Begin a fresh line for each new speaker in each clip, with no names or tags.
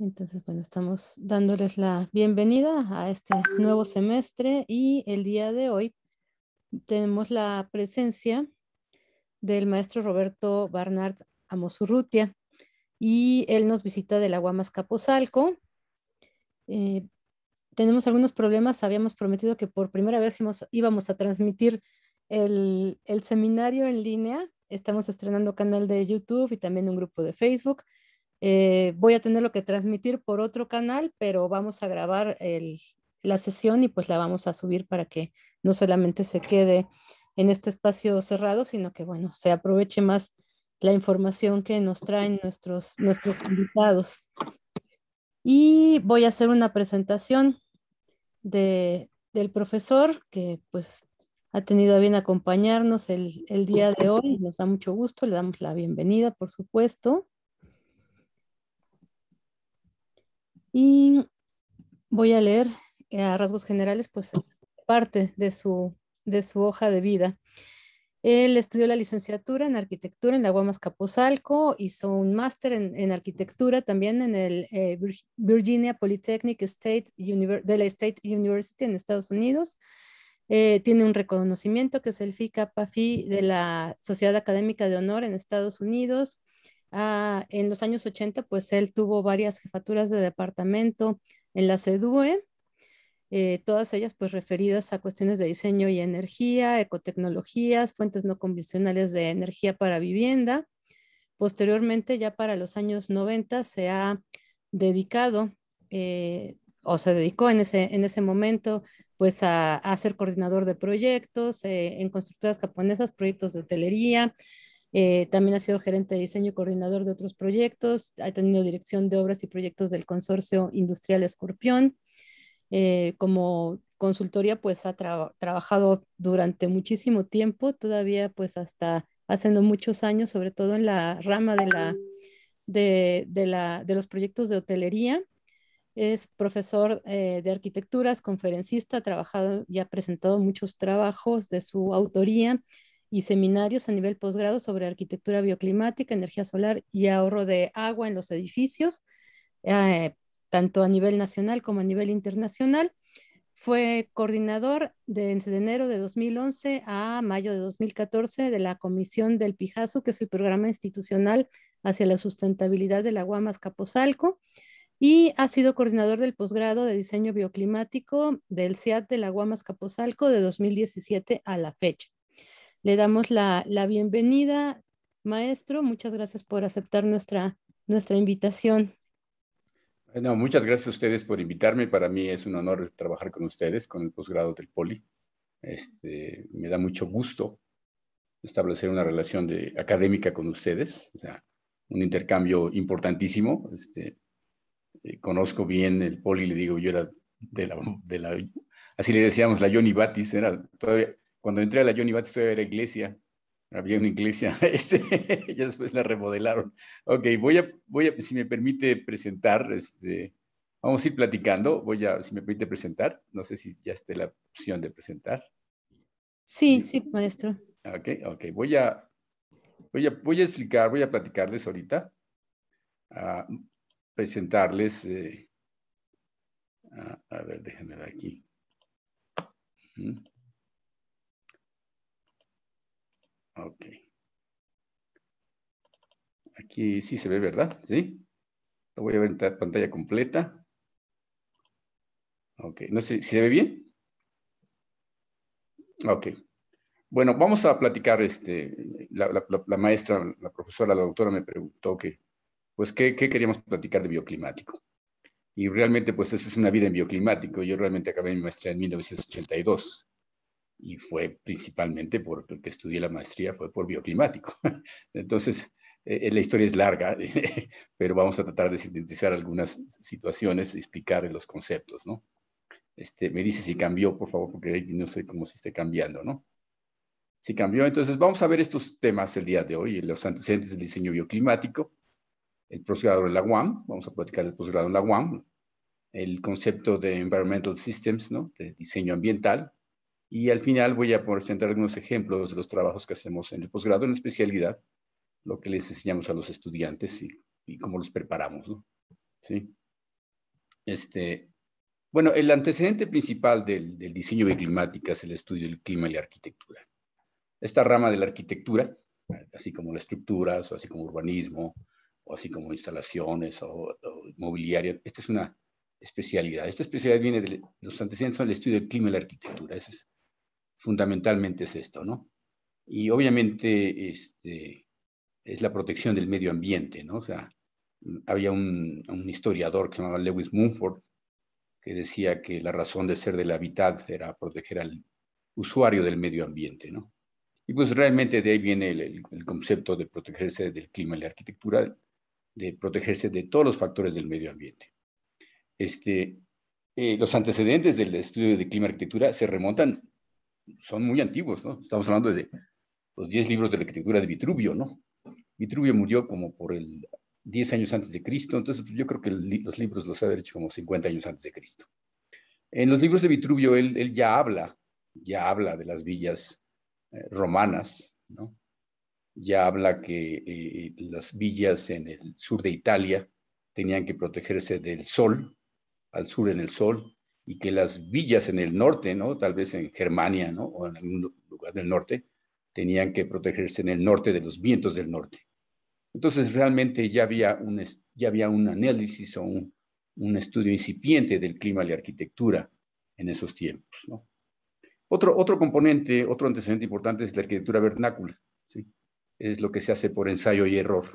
Entonces, bueno, estamos dándoles la bienvenida a este nuevo semestre y el día de hoy tenemos la presencia del maestro Roberto Barnard Amosurrutia y él nos visita de la Guamas Capozalco. Eh, Tenemos algunos problemas, habíamos prometido que por primera vez íbamos a transmitir el seminario en línea. Estamos estrenando canal de YouTube y también un grupo de Facebook. Voy a tenerlo que transmitir por otro canal, pero vamos a grabar la sesión y pues la vamos a subir para que no solamente se quede en este espacio cerrado, sino que, bueno, se aproveche más la información que nos traen nuestros invitados. Y voy a hacer una presentación del profesor que pues ha tenido a bien acompañarnos el día de hoy. Nos da mucho gusto, le damos la bienvenida, por supuesto. Y voy a leer a rasgos generales, pues parte de su hoja de vida. Él estudió la licenciatura en arquitectura en la Guamas Capozalco, hizo un máster en arquitectura también en el Virginia Polytechnic de la State University en Estados Unidos. Tiene un reconocimiento que es el FI-CAPA-FI de la Sociedad Académica de Honor en Estados Unidos. En los años 80, pues él tuvo varias jefaturas de departamento en la CEDUE, todas ellas pues referidas a cuestiones de diseño y energía, ecotecnologías, fuentes no convencionales de energía para vivienda. Posteriormente, ya para los años 90, se ha dedicado o se dedicó en ese momento pues a ser coordinador de proyectos en constructoras japonesas, proyectos de hotelería. También ha sido gerente de diseño y coordinador de otros proyectos. Ha tenido dirección de obras y proyectos del Consorcio Industrial Escorpión. Como consultoría, pues ha trabajado durante muchísimo tiempo, todavía pues hasta hace no muchos años, sobre todo en la rama de los proyectos de hotelería. Es profesor de arquitectura, es conferencista, ha trabajado y ha presentado muchos trabajos de su autoría y seminarios a nivel posgrado sobre arquitectura bioclimática, energía solar y ahorro de agua en los edificios, eh, tanto a nivel nacional como a nivel internacional. Fue coordinador desde enero de 2011 a mayo de 2014 de la Comisión del Pijazo, que es el programa institucional hacia la sustentabilidad de la Guamas Capozalco, y ha sido coordinador del posgrado de diseño bioclimático del CIAT de la Guamas Capozalco de 2017 a la fecha. Le damos la bienvenida, maestro. Muchas gracias por aceptar nuestra invitación.
No, muchas gracias a ustedes por invitarme. Para mí es un honor trabajar con ustedes, con el posgrado del Poli. Me da mucho gusto establecer una relación académica con ustedes, o sea, un intercambio importantísimo. Conozco bien el Poli, le digo, yo era así le decíamos, la Johnny Batis, cuando entré a la Johnny Batis todavía era iglesia, había una iglesia, ya después la remodelaron. Ok, si me permite presentar, vamos a ir platicando, si me permite presentar, no sé si ya esté la opción de presentar.
Sí, sí, maestro.
Ok, voy a explicar, voy a platicarles ahorita, a presentarles, a ver, déjenme ver aquí. Ok. Aquí sí se ve, ¿verdad? ¿Sí? Lo voy a ver en pantalla completa. Ok, no sé si se ve bien. Ok. Bueno, vamos a platicar, la maestra, la profesora, la doctora me preguntó pues, ¿qué queríamos platicar de bioclimático? Y realmente, pues, esa es una vida en bioclimático. Yo realmente acabé mi maestría en 1982 y fue principalmente porque estudié la maestría, fue por bioclimático. Entonces, la historia es larga, pero vamos a tratar de sintetizar algunas situaciones y explicar los conceptos, ¿no? Me dice si cambió, por favor, porque no sé cómo se esté cambiando, ¿no? Si cambió, entonces vamos a ver estos temas el día de hoy, los antecedentes del diseño bioclimático, el posgrado en la UAM, vamos a platicar del posgrado en la UAM, el concepto de environmental systems, ¿no? De diseño ambiental, y al final voy a presentar algunos ejemplos de los trabajos que hacemos en el posgrado en especialidad, lo que les enseñamos a los estudiantes y cómo los preparamos, ¿no? ¿Sí? Bueno, el antecedente principal del diseño bioclimática es el estudio del clima y la arquitectura. Esta rama de la arquitectura, así como las estructuras, o así como urbanismo, o así como instalaciones o mobiliario, esta es una especialidad. Esta especialidad viene de los antecedentes son el estudio del clima y la arquitectura. Fundamentalmente es esto, ¿no? Y obviamente es la protección del medio ambiente, ¿no? O sea, había un historiador que se llamaba Lewis Mumford, que decía que la razón de ser del hábitat era proteger al usuario del medio ambiente, ¿no? Y pues realmente de ahí viene el concepto de protegerse del clima y la arquitectura, de protegerse de todos los factores del medio ambiente. Los antecedentes del estudio de clima y arquitectura se remontan, son muy antiguos, ¿no? Estamos hablando de los 10 libros de la arquitectura de Vitruvio, ¿no? Vitruvio murió como por 10 años antes de Cristo, entonces pues, yo creo que los libros los ha hecho como 50 años antes de Cristo. En los libros de Vitruvio él ya habla de las villas romanas, ¿no? Ya habla que las villas en el sur de Italia tenían que protegerse del sol, al sur en el sol, y que las villas en el norte, ¿no? Tal vez en Germania, ¿no? O en algún lugar del norte, tenían que protegerse en el norte de los vientos del norte. Entonces realmente ya había un análisis o un estudio incipiente del clima y la arquitectura en esos tiempos, ¿no? Otro componente, otro antecedente importante es la arquitectura vernácula, ¿sí? Es lo que se hace por ensayo y error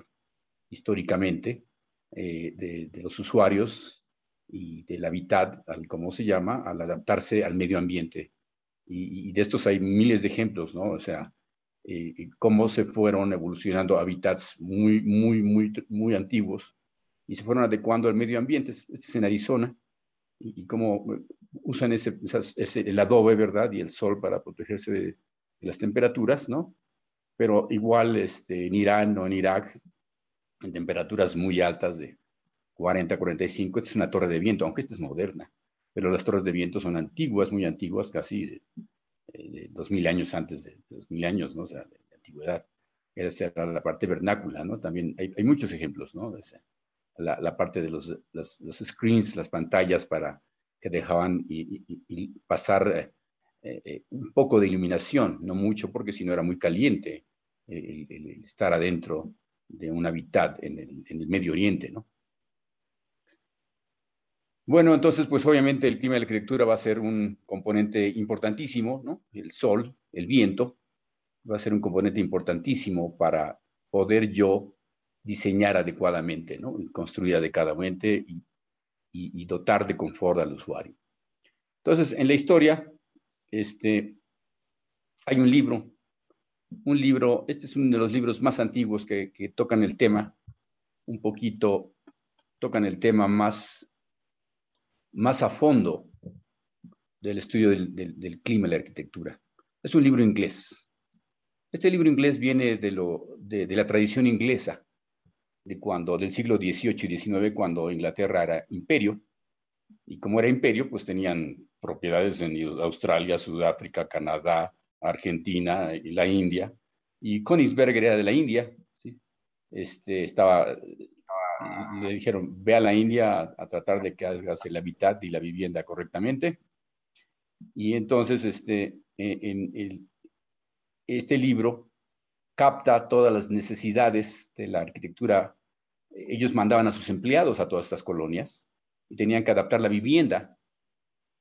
históricamente de los usuarios y del hábitat, como se llama, al adaptarse al medio ambiente. Y de estos hay miles de ejemplos, ¿no? O sea, cómo se fueron evolucionando hábitats muy antiguos y se fueron adecuando al medio ambiente. Este es en Arizona, y cómo usan el adobe, ¿verdad? Y el sol para protegerse de las temperaturas, ¿no? Pero igual en Irán o en Irak, en temperaturas muy altas de 40, 45, esta es una torre de viento, aunque esta es moderna, pero las torres de viento son antiguas, muy antiguas, casi de 2000 años antes de 2000 años, ¿no? O sea, de antigüedad. Esa era la parte vernácula, ¿no? También hay muchos ejemplos, ¿no? La parte de los screens, las pantallas para que dejaban y pasar un poco de iluminación, no mucho, porque si no era muy caliente el estar adentro de un hábitat en el Medio Oriente, ¿no? Bueno, entonces, pues obviamente el clima de la arquitectura va a ser un componente importantísimo, ¿no? El sol, el viento, va a ser un componente importantísimo para poder yo diseñar adecuadamente, ¿no? Construir adecuadamente y dotar de confort al usuario. Entonces, en la historia, hay un libro, este es uno de los libros más antiguos que tocan el tema, un poquito, tocan el tema más a fondo del estudio del clima y la arquitectura. Es un libro inglés. Este libro inglés viene de la tradición inglesa, del siglo XVIII y XIX, cuando Inglaterra era imperio, y como era imperio, pues tenían propiedades en Australia, Sudáfrica, Canadá, Argentina y la India, y Königsberg era de la India, ¿sí? Le dijeron, ve a la India a tratar de que hagas el hábitat y la vivienda correctamente, y entonces este libro capta todas las necesidades de la arquitectura. Ellos mandaban a sus empleados a todas estas colonias y tenían que adaptar la vivienda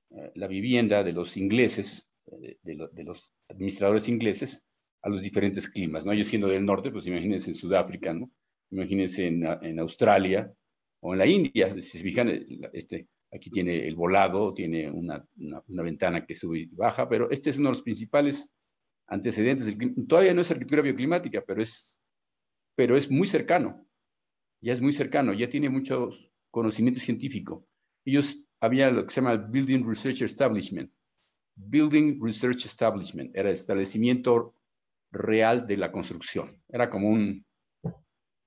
de los ingleses, de los administradores ingleses, a los diferentes climas, ¿no? Ellos siendo del norte, pues imagínense en Sudáfrica, ¿no? Imagínense en Australia o en la India. Si se fijan, aquí tiene el volado, tiene una ventana que sube y baja, pero este es uno de los principales antecedentes del clima. Todavía no es arquitectura bioclimática, pero es muy cercano, ya es muy cercano, ya tiene mucho conocimiento científico. Ellos había lo que se llama Building Research Establishment. Building Research Establishment era el establecimiento real de la construcción. Era como un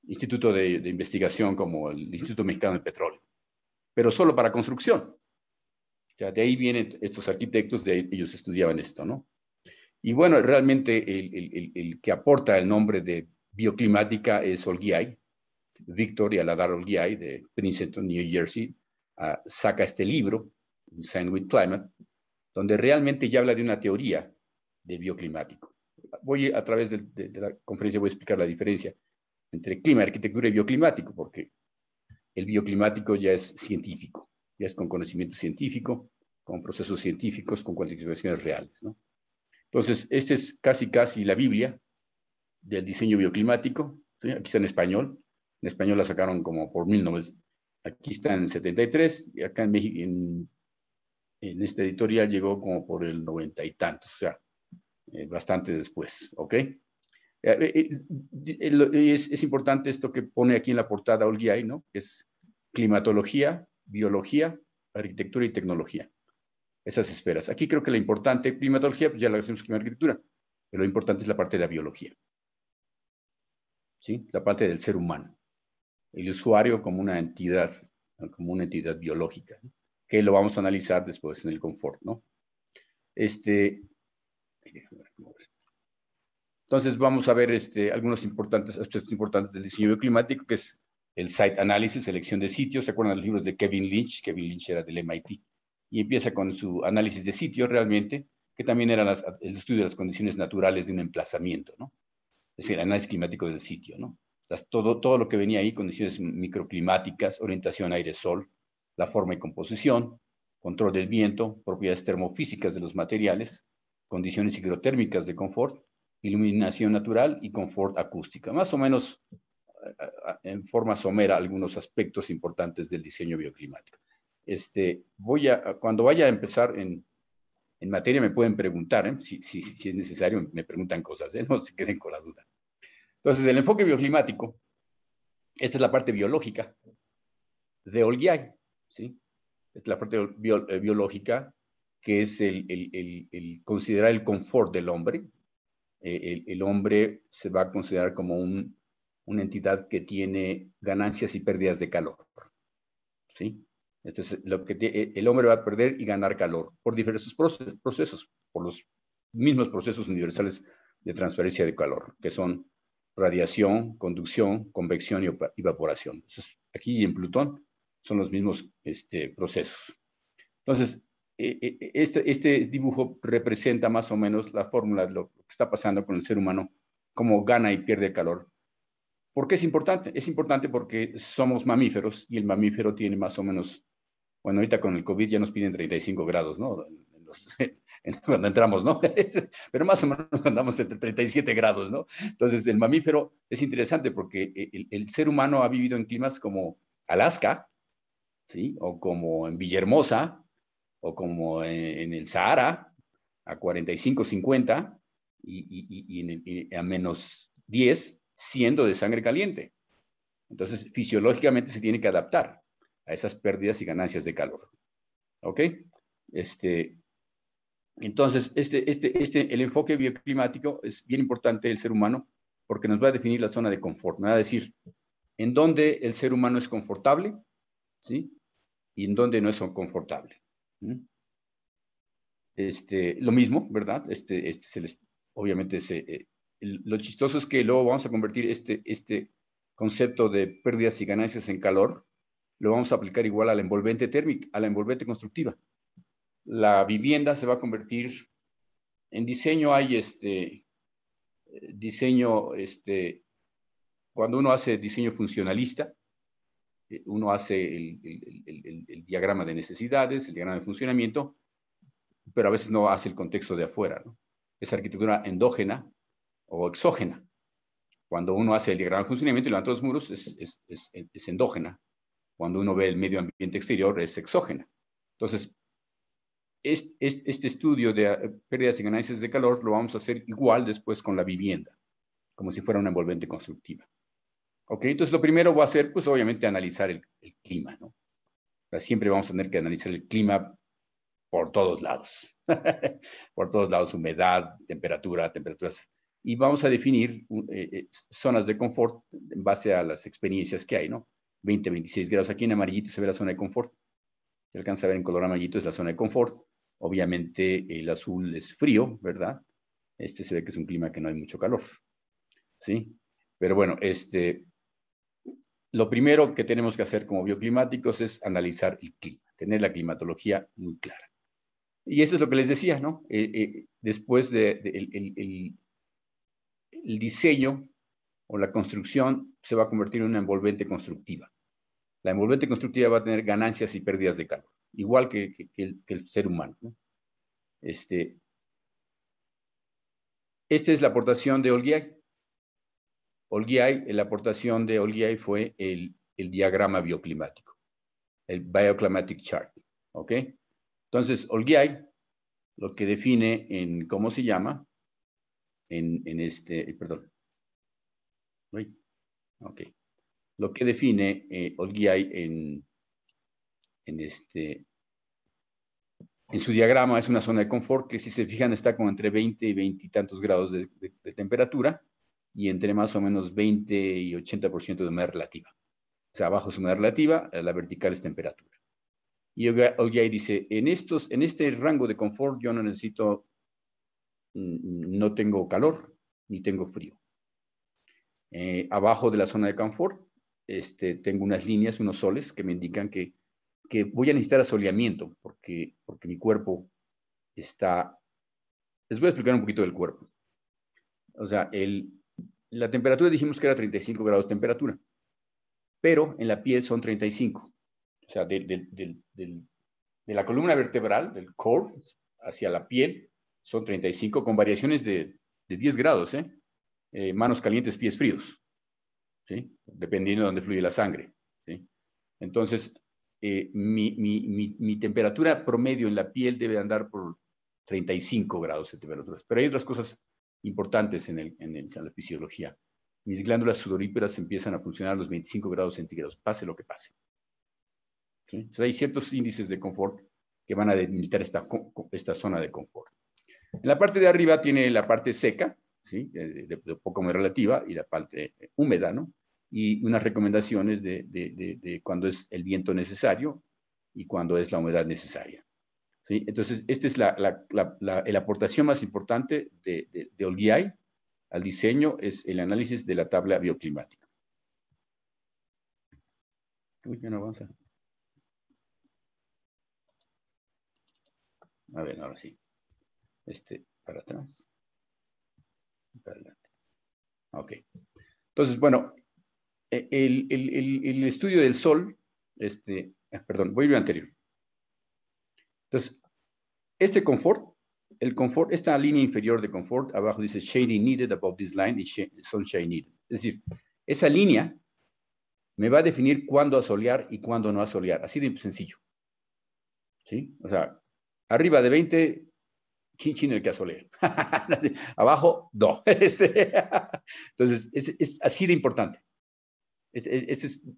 instituto de investigación como el Instituto Mexicano del Petróleo, pero solo para construcción. O sea, de ahí vienen estos arquitectos, ellos estudiaban esto, ¿no? Y bueno, realmente el que aporta el nombre de bioclimática es Olgiay, Víctor y Aladar Olgiay de Princeton, New Jersey. saca este libro, Design with Climate, donde realmente ya habla de una teoría del bioclimático. Voy a través de la conferencia voy a explicar la diferencia entre clima, arquitectura y bioclimático, porque el bioclimático ya es científico, ya es con conocimiento científico, con procesos científicos, con cuantificaciones reales, ¿no? Entonces, este es casi la Biblia del diseño bioclimático, ¿sí? Aquí está en español la sacaron como por 1900, aquí está en 73, y acá en México, en esta editorial llegó como por el 90 y tantos, o sea, bastante después, ¿ok? Es importante esto que pone aquí en la portada Olguiay, ¿no? Que es climatología, biología, arquitectura y tecnología. Esas esferas. Aquí creo que la importante, climatología, pues ya la hacemos con arquitectura, pero lo importante es la parte de la biología, ¿sí? La parte del ser humano. El usuario como una entidad biológica, ¿no? Que lo vamos a analizar después en el confort, ¿no? Entonces vamos a ver algunos aspectos importantes del diseño bioclimático, que es el site analysis, selección de sitios. ¿Se acuerdan de los libros de Kevin Lynch? Kevin Lynch era del MIT. Y empieza con su análisis de sitios realmente, que también era el estudio de las condiciones naturales de un emplazamiento, ¿no? Es decir, el análisis climático del sitio, ¿no? Todo lo que venía ahí, condiciones microclimáticas, orientación aire-sol, la forma y composición, control del viento, propiedades termofísicas de los materiales, condiciones hidrotérmicas de confort, iluminación natural y confort acústica. Más o menos en forma somera algunos aspectos importantes del diseño bioclimático. Cuando vaya a empezar en materia me pueden preguntar, ¿eh? Si es necesario, me preguntan cosas, ¿eh? No se queden con la duda. Entonces, el enfoque bioclimático, esta es la parte biológica de Olguiay, ¿sí? Esta es la parte biológica, que es el considerar el confort del hombre. El hombre se va a considerar como una entidad que tiene ganancias y pérdidas de calor, ¿sí? Entonces, el hombre va a perder y ganar calor por diversos procesos, por los mismos procesos universales de transferencia de calor, que son radiación, conducción, convección y evaporación. Entonces, aquí en Plutón son los mismos procesos. Entonces, este dibujo representa más o menos la fórmula de lo que está pasando con el ser humano, cómo gana y pierde calor. ¿Por qué es importante? Es importante porque somos mamíferos y el mamífero tiene más o menos, bueno, ahorita con el COVID ya nos piden 35 grados, ¿no? Cuando entramos, ¿no? Pero más o menos andamos entre 37 grados, ¿no? Entonces, el mamífero es interesante porque el ser humano ha vivido en climas como Alaska, ¿sí? O como en Villahermosa, o como en el Sahara, a 45, 50, y a menos 10, siendo de sangre caliente. Entonces, fisiológicamente se tiene que adaptar a esas pérdidas y ganancias de calor. ¿Ok? Entonces, el enfoque bioclimático es bien importante del ser humano porque nos va a definir la zona de confort. Me va a decir en dónde el ser humano es confortable, ¿sí? Y en dónde no es confortable. Lo mismo, ¿verdad? Obviamente, lo chistoso es que luego vamos a convertir este concepto de pérdidas y ganancias en calor, lo vamos a aplicar igual a la envolvente térmica, a la envolvente constructiva. La vivienda se va a convertir en diseño, hay diseño, cuando uno hace diseño funcionalista, uno hace el diagrama de necesidades, el diagrama de funcionamiento, pero a veces no hace el contexto de afuera, ¿no? Es arquitectura endógena o exógena. Cuando uno hace el diagrama de funcionamiento y levanta los muros, es endógena. Cuando uno ve el medio ambiente exterior, es exógena. Entonces, este estudio de pérdidas y ganancias de calor lo vamos a hacer igual después con la vivienda, como si fuera una envolvente constructiva. ¿Ok? Entonces, lo primero va a ser, pues, obviamente, analizar el clima, ¿no? O sea, siempre vamos a tener que analizar el clima por todos lados. Por todos lados, humedad, temperaturas. Y vamos a definir zonas de confort en base a las experiencias que hay, ¿no? 20, 26 grados. Aquí en amarillito se ve la zona de confort. Se alcanza a ver en color amarillito, es la zona de confort. Obviamente el azul es frío, ¿verdad? Se ve que es un clima que no hay mucho calor, ¿sí? Pero bueno, lo primero que tenemos que hacer como bioclimáticos es analizar el clima, tener la climatología muy clara. Y eso es lo que les decía, ¿no? Después el diseño o la construcción se va a convertir en una envolvente constructiva. La envolvente constructiva va a tener ganancias y pérdidas de calor, igual que el ser humano, ¿no? Esta es la aportación de Olgiay. La aportación de Olgiay fue el diagrama bioclimático, el Bioclimatic Chart, ¿ok? Entonces, Olgiay lo que define en, ¿cómo se llama? Perdón. Ok. Lo que define Olgiay en su diagrama es una zona de confort que, si se fijan, está como entre 20 y 20 y tantos grados de temperatura y entre más o menos 20 y 80% de humedad relativa. O sea, abajo es humedad relativa, la vertical es temperatura. Y Olgiay dice, en este rango de confort yo no necesito, no tengo calor ni tengo frío. Abajo de la zona de confort tengo unas líneas, unos soles que me indican que voy a necesitar asoleamiento porque mi cuerpo está... Les voy a explicar un poquito del cuerpo. O sea, la temperatura dijimos que era 35 grados de temperatura, pero en la piel son 35. O sea, de la columna vertebral, del core, hacia la piel, son 35 con variaciones de 10 grados, manos calientes, pies fríos, ¿sí? Dependiendo de dónde fluye la sangre, ¿sí? Entonces, mi temperatura promedio en la piel debe andar por 35 grados de temperatura. Pero hay otras cosas importantes en la fisiología. Mis glándulas sudoríparas empiezan a funcionar a los 25 grados centígrados, pase lo que pase, ¿sí? Entonces, hay ciertos índices de confort que van a delimitar esta zona de confort. En la parte de arriba tiene la parte seca, ¿sí? de poco muy relativa, y la parte húmeda, ¿no? Y unas recomendaciones de cuándo es el viento necesario y cuándo es la humedad necesaria, ¿sí? Entonces, esta es la aportación más importante de Olgiay al diseño, es el análisis de la tabla bioclimática. Uy, ya no avanza. A ver, ahora sí. Para atrás. Para adelante. Ok. Entonces, bueno, el estudio del sol, perdón, voy a ir anterior. Entonces, el confort, esta línea inferior de confort, abajo dice shading needed above this line y sunshine needed. Es decir, esa línea me va a definir cuándo asolear y cuándo no asolear, así de sencillo, ¿sí? O sea, arriba de 20, chin el que asolea. Abajo, no. Entonces, es así de importante.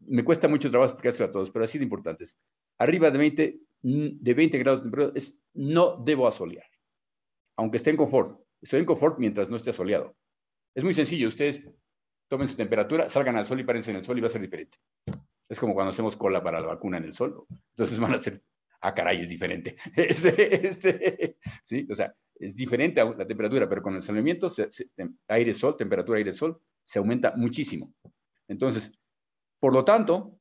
Me cuesta mucho trabajo explicárselo a todos, pero así de importante es. Arriba de 20 grados de temperatura no debo asolear, aunque esté en confort. Estoy en confort mientras no esté asoleado. Es muy sencillo. Ustedes tomen su temperatura, salgan al sol y párense en el sol y va a ser diferente. Es como cuando hacemos cola para la vacuna en el sol. Entonces van a ser, caray, es diferente. ¿Sí? O sea, es diferente a la temperatura, pero con el asoleamiento, aire-sol, temperatura-aire-sol, se aumenta muchísimo. Entonces, por lo tanto,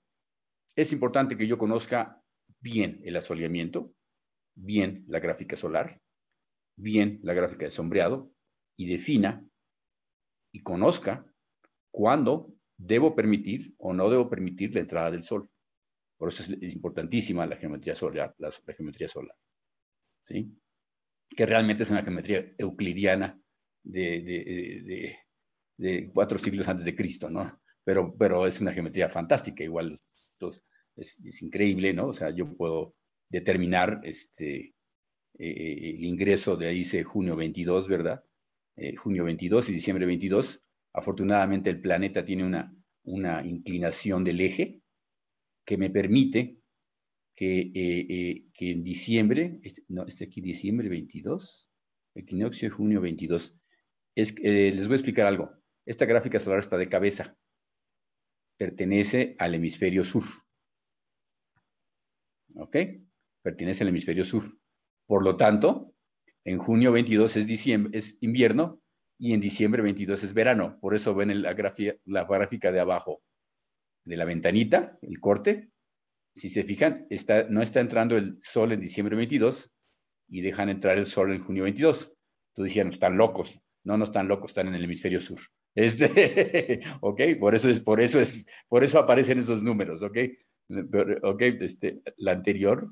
es importante que yo conozca bien el asoleamiento, bien la gráfica solar, bien la gráfica de sombreado, y defina y conozca cuándo debo permitir o no debo permitir la entrada del sol. Por eso es importantísima la geometría solar, la geometría solar, ¿sí? Que realmente es una geometría euclidiana de 4 siglos antes de Cristo, ¿no? Pero es una geometría fantástica, igual. Entonces, es increíble, ¿no? O sea, yo puedo determinar el ingreso de ahí dice junio 22, ¿verdad? Junio 22 y diciembre 22. Afortunadamente el planeta tiene una inclinación del eje que me permite que en diciembre, aquí diciembre 22, equinoccio de junio 22. Les voy a explicar algo. Esta gráfica solar está de cabeza. Pertenece al hemisferio sur. ¿Ok? Pertenece al hemisferio sur. Por lo tanto, en junio 22 es invierno y en diciembre 22 es verano. Por eso ven la gráfica de abajo de la ventanita, el corte, si se fijan, no está entrando el sol en diciembre 22 y dejan entrar el sol en junio 22. Entonces decían, están locos. No, no están locos, están en el hemisferio sur. Ok, por eso aparecen esos números, ok. Ok, la anterior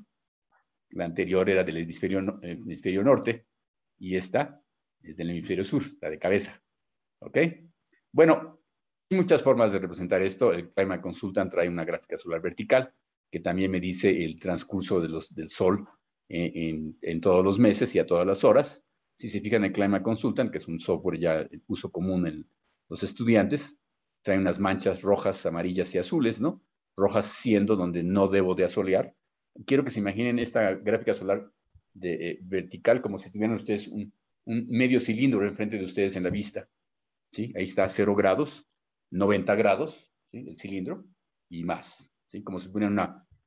era del hemisferio norte y esta es del hemisferio sur, está de cabeza, ok. Bueno, hay muchas formas de representar esto. El Climate Consultant trae una gráfica solar vertical que también me dice el transcurso del sol en todos los meses y a todas las horas. Si se fijan en el Climate Consultant, que es un software ya de uso común en los estudiantes, trae unas manchas rojas, amarillas y azules, ¿no? Rojas siendo donde no debo de asolear. Quiero que se imaginen esta gráfica solar vertical como si tuvieran ustedes un medio cilindro enfrente de ustedes en la vista. ¿Sí? Ahí está 0 grados, 90 grados, ¿sí? El cilindro, y más, ¿sí? Como si ponen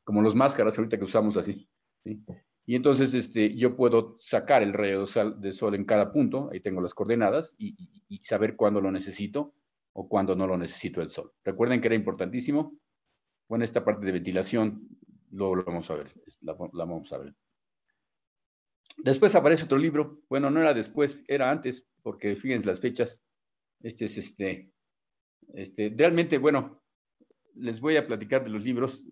como los máscaras ahorita que usamos así, ¿sí? Y entonces yo puedo sacar el rayo de sol en cada punto, ahí tengo las coordenadas, y saber cuándo lo necesito o cuándo no lo necesito el sol. Recuerden que era importantísimo. Bueno, esta parte de ventilación lo vamos a ver, la vamos a ver. Después aparece otro libro. Bueno, no era después, era antes, porque fíjense las fechas. Realmente, bueno, les voy a platicar de los libros.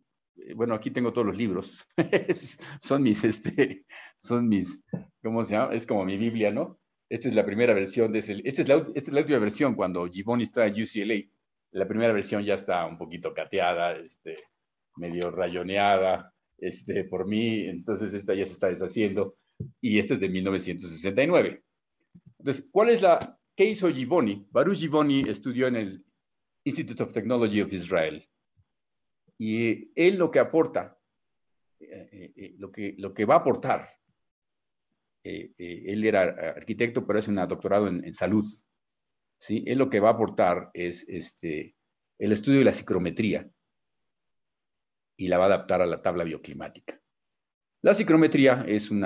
Bueno, aquí tengo todos los libros. son mis, ¿cómo se llama? Es como mi Biblia, ¿no? Esta es la primera versión esta es la última versión cuando Gibbon está en UCLA. La primera versión ya está un poquito cateada, medio rayoneada, por mí. Entonces esta ya se está deshaciendo. Y esta es de 1969. Entonces, ¿qué hizo Gibboni? Baruch Gibboni estudió en el Institute of Technology of Israel. Y él lo que aporta, lo que va a aportar, él era arquitecto, pero es un doctorado en salud. ¿Sí? Él lo que va a aportar es el estudio de la psicometría y la va a adaptar a la tabla bioclimática. La psicometría es un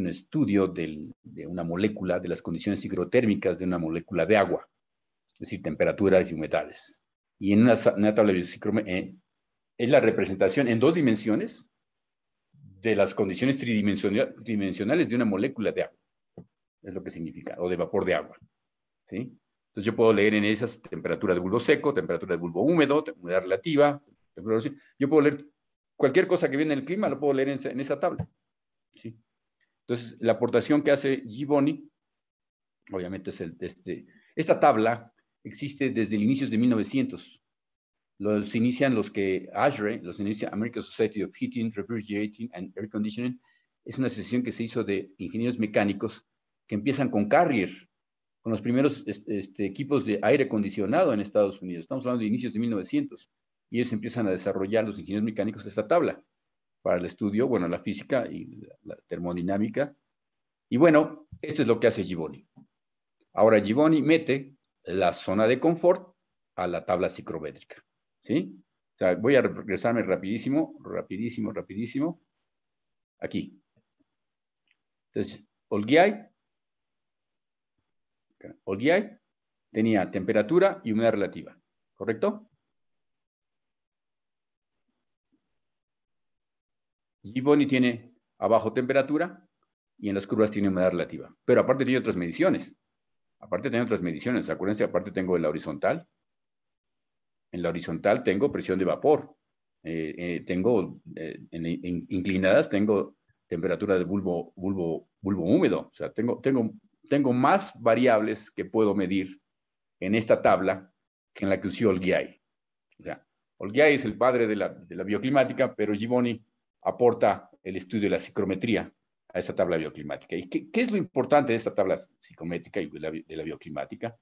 estudio de una molécula, de las condiciones hidrotérmicas de una molécula de agua, es decir, temperaturas y humedades. Y en una tabla bioclimática es la representación en 2 dimensiones de las condiciones tridimensionales de una molécula de agua. Es lo que significa, o de vapor de agua. ¿Sí? Entonces yo puedo leer en esas temperatura de bulbo seco, temperatura de bulbo húmedo, humedad relativa. Yo puedo leer cualquier cosa que viene en el clima, lo puedo leer en esa tabla. ¿Sí? Entonces, la aportación que hace Gibboni, obviamente es esta tabla existe desde el inicio de 1900. Los inician ASHRAE, los inicia American Society of Heating, Refrigerating and Air Conditioning. Es una asociación que se hizo de ingenieros mecánicos que empiezan con Carrier, con los primeros equipos de aire acondicionado en Estados Unidos. Estamos hablando de inicios de 1900. Y ellos empiezan a desarrollar, los ingenieros mecánicos, esta tabla para el estudio, bueno, la física y la termodinámica. Y bueno, eso es lo que hace Gibboni. Ahora, Gibboni mete la zona de confort a la tabla psicométrica. ¿Sí? O sea, voy a regresarme rapidísimo. Aquí. Entonces, Olgiay tenía temperatura y humedad relativa. ¿Correcto? Gibboni tiene abajo temperatura y en las curvas tiene humedad relativa. Pero aparte tiene otras mediciones. Acuérdense, aparte tengo en la horizontal. En la horizontal tengo presión de vapor. Tengo inclinadas, tengo temperatura de bulbo húmedo. O sea, tengo más variables que puedo medir en esta tabla que en la que usó Olgiay. O sea, Olgiay es el padre de la bioclimática, pero Gibboni aporta el estudio de la psicometría a esta tabla bioclimática. ¿Y qué es lo importante de esta tabla psicométrica y de la bioclimática?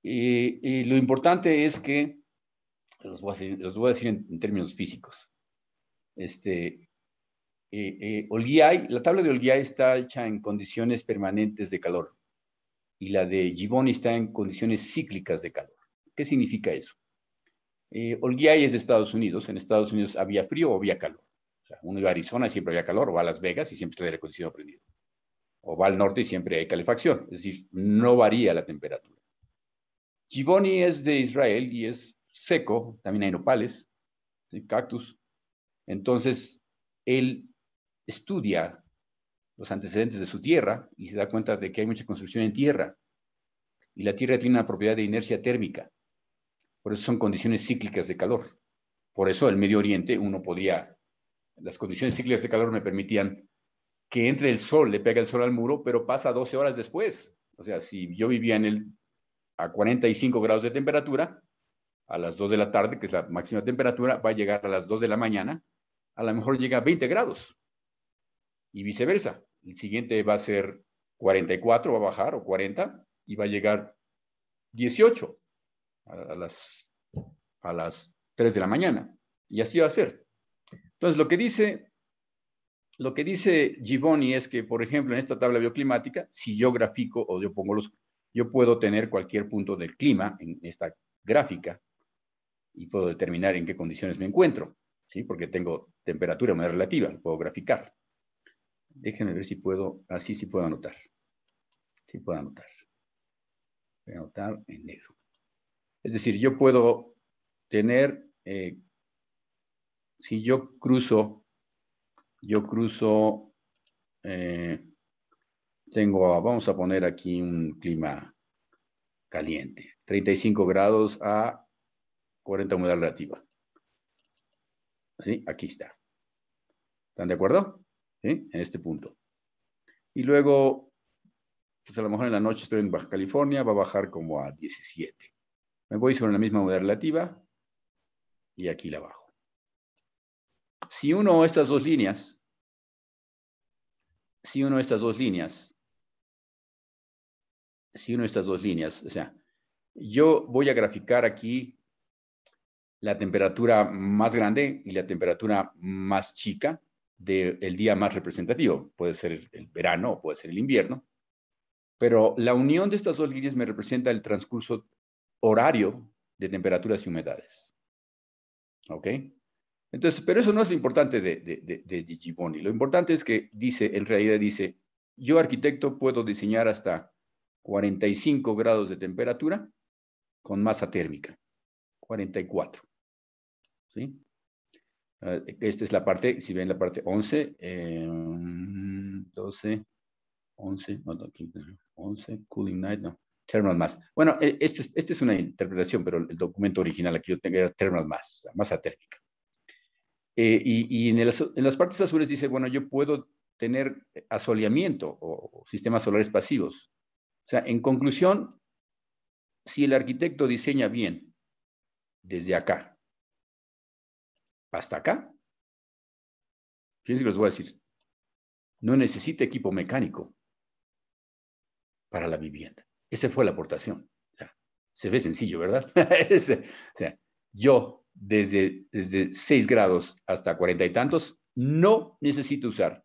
Lo importante es que, los voy a decir en términos físicos. La tabla de Olgiay está hecha en condiciones permanentes de calor y la de Gibboni está en condiciones cíclicas de calor. ¿Qué significa eso? Olgiay es de Estados Unidos. En Estados Unidos había frío o había calor. O sea, uno iba a Arizona y siempre había calor, o va a Las Vegas y siempre está el aire acondicionado prendido. O va al norte y siempre hay calefacción. Es decir, no varía la temperatura. Gibboni es de Israel y es seco, también hay nopales, ¿sí? Cactus. Entonces, él estudia los antecedentes de su tierra y se da cuenta de que hay mucha construcción en tierra. Y la tierra tiene una propiedad de inercia térmica. Por eso son condiciones cíclicas de calor. Por eso el Medio Oriente las condiciones cíclicas de calor me permitían que entre el sol, le pega el sol al muro, pero pasa 12 horas después. O sea, si yo vivía a 45 grados de temperatura, a las 2 de la tarde, que es la máxima temperatura, va a llegar a las 2 de la mañana, a lo mejor llega a 20 grados. Y viceversa. El siguiente va a ser 44, va a bajar, o 40, y va a llegar 18 a las 3 de la mañana. Y así va a ser. Entonces, lo que dice Givoni es que, por ejemplo, en esta tabla bioclimática, si yo grafico o yo puedo tener cualquier punto del clima en esta gráfica y puedo determinar en qué condiciones me encuentro, ¿sí? Porque tengo temperatura más relativa, puedo graficar. Déjenme ver si puedo, así sí puedo anotar. Sí puedo anotar. Voy a anotar en negro. Es decir, yo puedo tener, si yo cruzo, vamos a poner aquí un clima caliente, 35 grados a 40 humedad relativa. ¿Sí? Aquí está. ¿Están de acuerdo? ¿Sí? En este punto. Y luego, pues a lo mejor en la noche estoy en Baja California, va a bajar como a 17. Me voy sobre la misma humedad relativa y aquí la bajo. Si uno de estas dos líneas, o sea, yo voy a graficar aquí la temperatura más grande y la temperatura más chica del día más representativo. Puede ser el verano o puede ser el invierno. Pero la unión de estas dos líneas me representa el transcurso horario de temperaturas y humedades. ¿Ok? Entonces, pero eso no es lo importante de Givoni. Lo importante es que en realidad dice, yo arquitecto puedo diseñar hasta 45 grados de temperatura con masa térmica. 44. ¿Sí? Esta es la parte, si ven la parte 11, 12, 11, no, 11, cooling night, no, thermal mass. Bueno, esta es una interpretación, pero el documento original aquí yo tengo era thermal mass, masa térmica. Y en las partes azules dice, bueno, yo puedo tener asoleamiento o sistemas solares pasivos. O sea, en conclusión, si el arquitecto diseña bien desde acá hasta acá, fíjense que les voy a decir, no necesita equipo mecánico para la vivienda. Esa fue la aportación. O sea, se ve sencillo, ¿verdad? O sea, yo desde 6 grados hasta 40 y tantos no necesito usar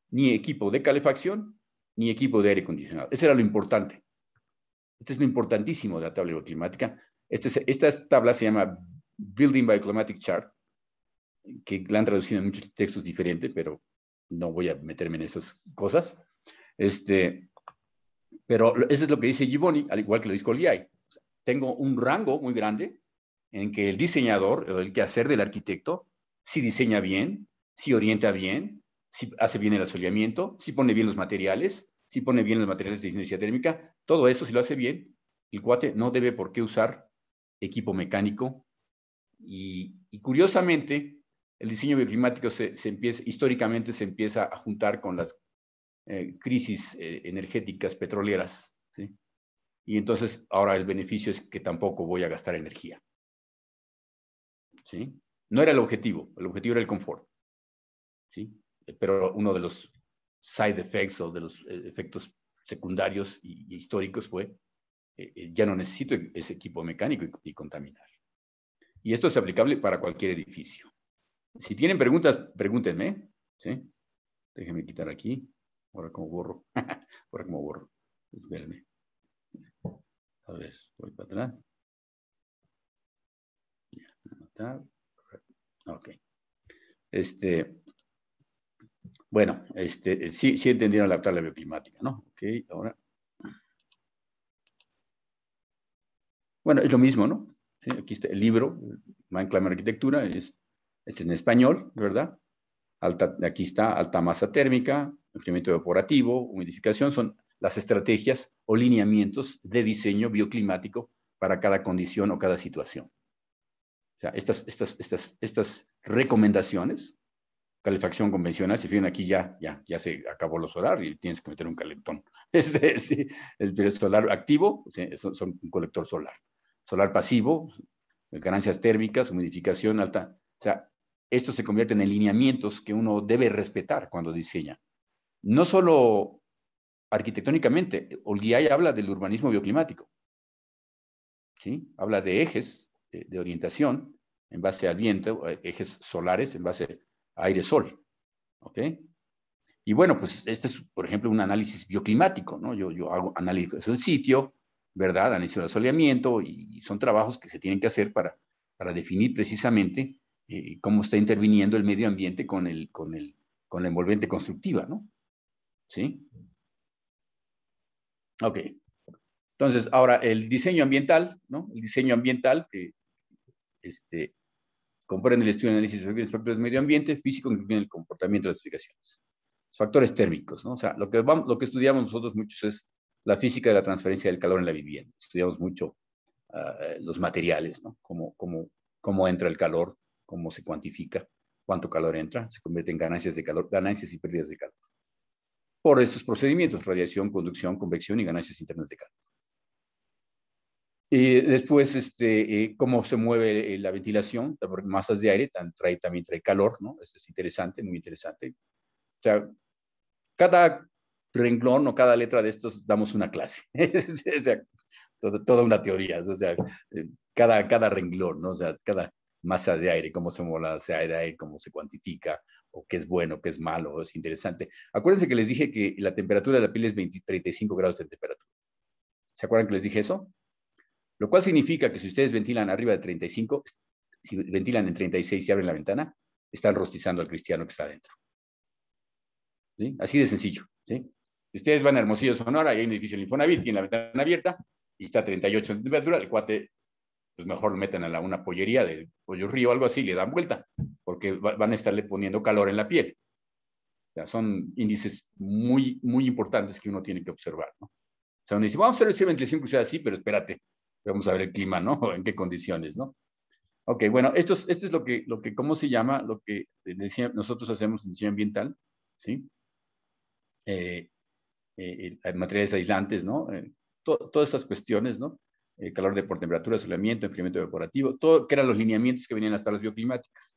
ni equipo de calefacción ni equipo de aire acondicionado. Eso era lo importante. Esto es lo importantísimo de la tabla bioclimática. Esta tabla se llama Building Bioclimatic Chart, que la han traducido en muchos textos diferentes, pero no voy a meterme en esas cosas. Pero eso es lo que dice Givoni, al igual que lo dice Colliai. Tengo un rango muy grande en que el diseñador, o el quehacer del arquitecto, si diseña bien, si orienta bien, si hace bien el asoleamiento, si pone bien los materiales, si pone bien los materiales de inercia térmica, todo eso, si lo hace bien, el cuate no debe por qué usar equipo mecánico. Y curiosamente, el diseño bioclimático históricamente se empieza a juntar con las crisis energéticas petroleras, ¿sí? Y entonces ahora el beneficio es que tampoco voy a gastar energía, ¿sí? No era el objetivo era el confort, ¿sí? Pero uno de los side effects o de los efectos secundarios y históricos fue ya no necesito ese equipo mecánico y contaminar. Y esto es aplicable para cualquier edificio. Si tienen preguntas, pregúntenme, ¿sí? Déjenme quitar aquí. Ahora como borro. Ahora como borro. Espérenme. A ver, voy para atrás. Ya, ok. Bueno, sí entendieron la tabla bioclimática, ¿no? Ok, ahora. Bueno, es lo mismo, ¿no? ¿sí? Aquí está el libro, Mein Climate Arquitectura, este es en español, ¿verdad? Aquí está alta masa térmica, enfriamiento evaporativo, humidificación, son las estrategias o lineamientos de diseño bioclimático para cada condición o cada situación. O sea, estas recomendaciones, calefacción convencional, si fijan aquí ya se acabó lo solar y tienes que meter un calentón. Sí, el solar activo son un colector solar. Solar pasivo, ganancias térmicas, humidificación alta. O sea, esto se convierte en lineamientos que uno debe respetar cuando diseña. No solo arquitectónicamente, Olguíay habla del urbanismo bioclimático. ¿Sí? Habla de ejes de orientación en base al viento, ejes solares en base a aire-sol. ¿Ok? Y bueno, pues este es, por ejemplo, un análisis bioclimático, ¿no? Yo hago análisis del sitio, ¿verdad? Análisis del asoleamiento y son trabajos que se tienen que hacer para definir precisamente cómo está interviniendo el medio ambiente con la envolvente constructiva, ¿no? ¿Sí? Ok. Entonces, ahora el diseño ambiental, ¿no? El diseño ambiental que comprende el estudio y análisis de los factores de medio ambiente, físico, que incluyen el comportamiento de las explicaciones. Factores térmicos, ¿no? O sea, lo que estudiamos nosotros muchos es la física de la transferencia del calor en la vivienda. Estudiamos mucho los materiales, ¿no? Cómo entra el calor, cómo se cuantifica, cuánto calor entra, se convierte en ganancias de calor, ganancias y pérdidas de calor. Por esos procedimientos, radiación, conducción, convección y ganancias internas de calor. Y después, cómo se mueve la ventilación, masas de aire, también trae calor, ¿no? Esto es interesante, muy interesante. O sea, cada renglón o cada letra de estos damos una clase. O sea, toda una teoría. O sea, cada renglón, ¿no? O sea, cada masa de aire, cómo se mueve la masa de aire, cómo se cuantifica, o qué es bueno, qué es malo, es interesante. Acuérdense que les dije que la temperatura de la piel es 35 grados de temperatura. ¿Se acuerdan que les dije eso? Lo cual significa que si ustedes ventilan arriba de 35, si ventilan en 36 y abren la ventana, están rostizando al cristiano que está adentro. ¿Sí? Así de sencillo. ¿Sí? Si ustedes van a Hermosillo, Sonora, y hay un edificio en Infonavit, tiene la ventana abierta y está a 38 de temperatura, el cuate, pues mejor lo meten a una pollería del Pollo Río o algo así, le dan vuelta, porque van a estarle poniendo calor en la piel. O sea, son índices muy, muy importantes que uno tiene que observar, ¿no? O sea, uno dice, vamos a hacer ventilación que sea así, pero espérate, vamos a ver el clima, ¿no? En qué condiciones, ¿no? Ok, bueno, esto es lo que, ¿cómo se llama? Lo que nosotros hacemos en diseño ambiental, ¿sí? Materiales aislantes, ¿no? Todas estas cuestiones, ¿no? Calor por temperatura, aislamiento, enfriamiento evaporativo, todo que eran los lineamientos que venían en las tablas bioclimáticas.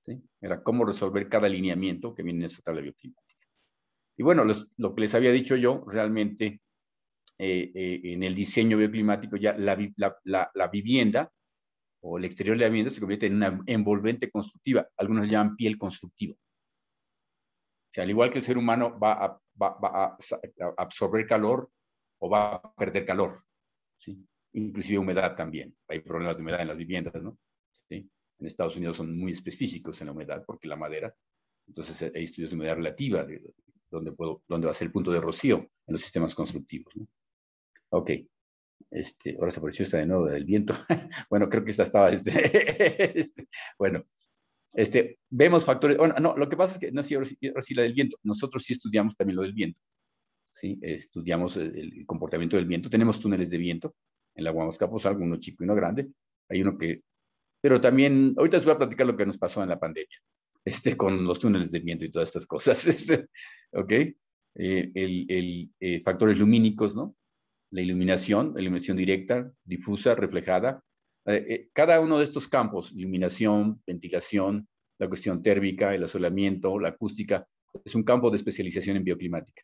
¿Sí? Era cómo resolver cada lineamiento que viene en esa tabla bioclimática. Y bueno, lo que les había dicho yo, realmente en el diseño bioclimático ya la vivienda o el exterior de la vivienda se convierte en una envolvente constructiva. Algunos llaman piel constructiva. O sea, al igual que el ser humano va a absorber calor o va a perder calor, ¿sí? Inclusive humedad también. Hay problemas de humedad en las viviendas, ¿no? ¿Sí? En Estados Unidos son muy específicos en la humedad porque la madera, entonces hay estudios de humedad relativa, donde va a ser el punto de rocío en los sistemas constructivos, ¿no? Ok. Ahora se apareció esta de nuevo del viento. Bueno, creo que esta estaba, bueno, vemos factores, bueno, no, lo que pasa es que, no sé, ahora sí la del viento, nosotros sí estudiamos también lo del viento, ¿sí? Estudiamos el comportamiento del viento, tenemos túneles de viento en la Huamasca-Poza, uno chico y uno grande, hay uno que, pero también, ahorita les voy a platicar lo que nos pasó en la pandemia, con los túneles de viento y todas estas cosas, ¿ok? Factores lumínicos, ¿no? La iluminación directa, difusa, reflejada. Cada uno de estos campos, iluminación, ventilación, la cuestión térmica, el asolamiento, la acústica, es un campo de especialización en bioclimática.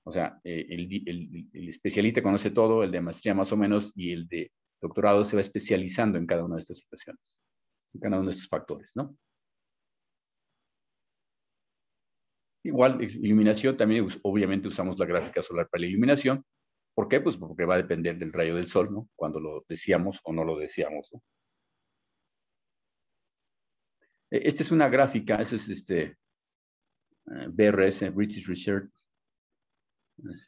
O sea, el especialista conoce todo, el de maestría más o menos, y el de doctorado se va especializando en cada una de estas situaciones, en cada uno de estos factores, ¿no? Igual, iluminación, también obviamente usamos la gráfica solar para la iluminación. ¿Por qué? Pues porque va a depender del rayo del sol, ¿no? Cuando lo deseamos o no lo deseamos, ¿no? Esta es una gráfica, ese es BRS, British Research.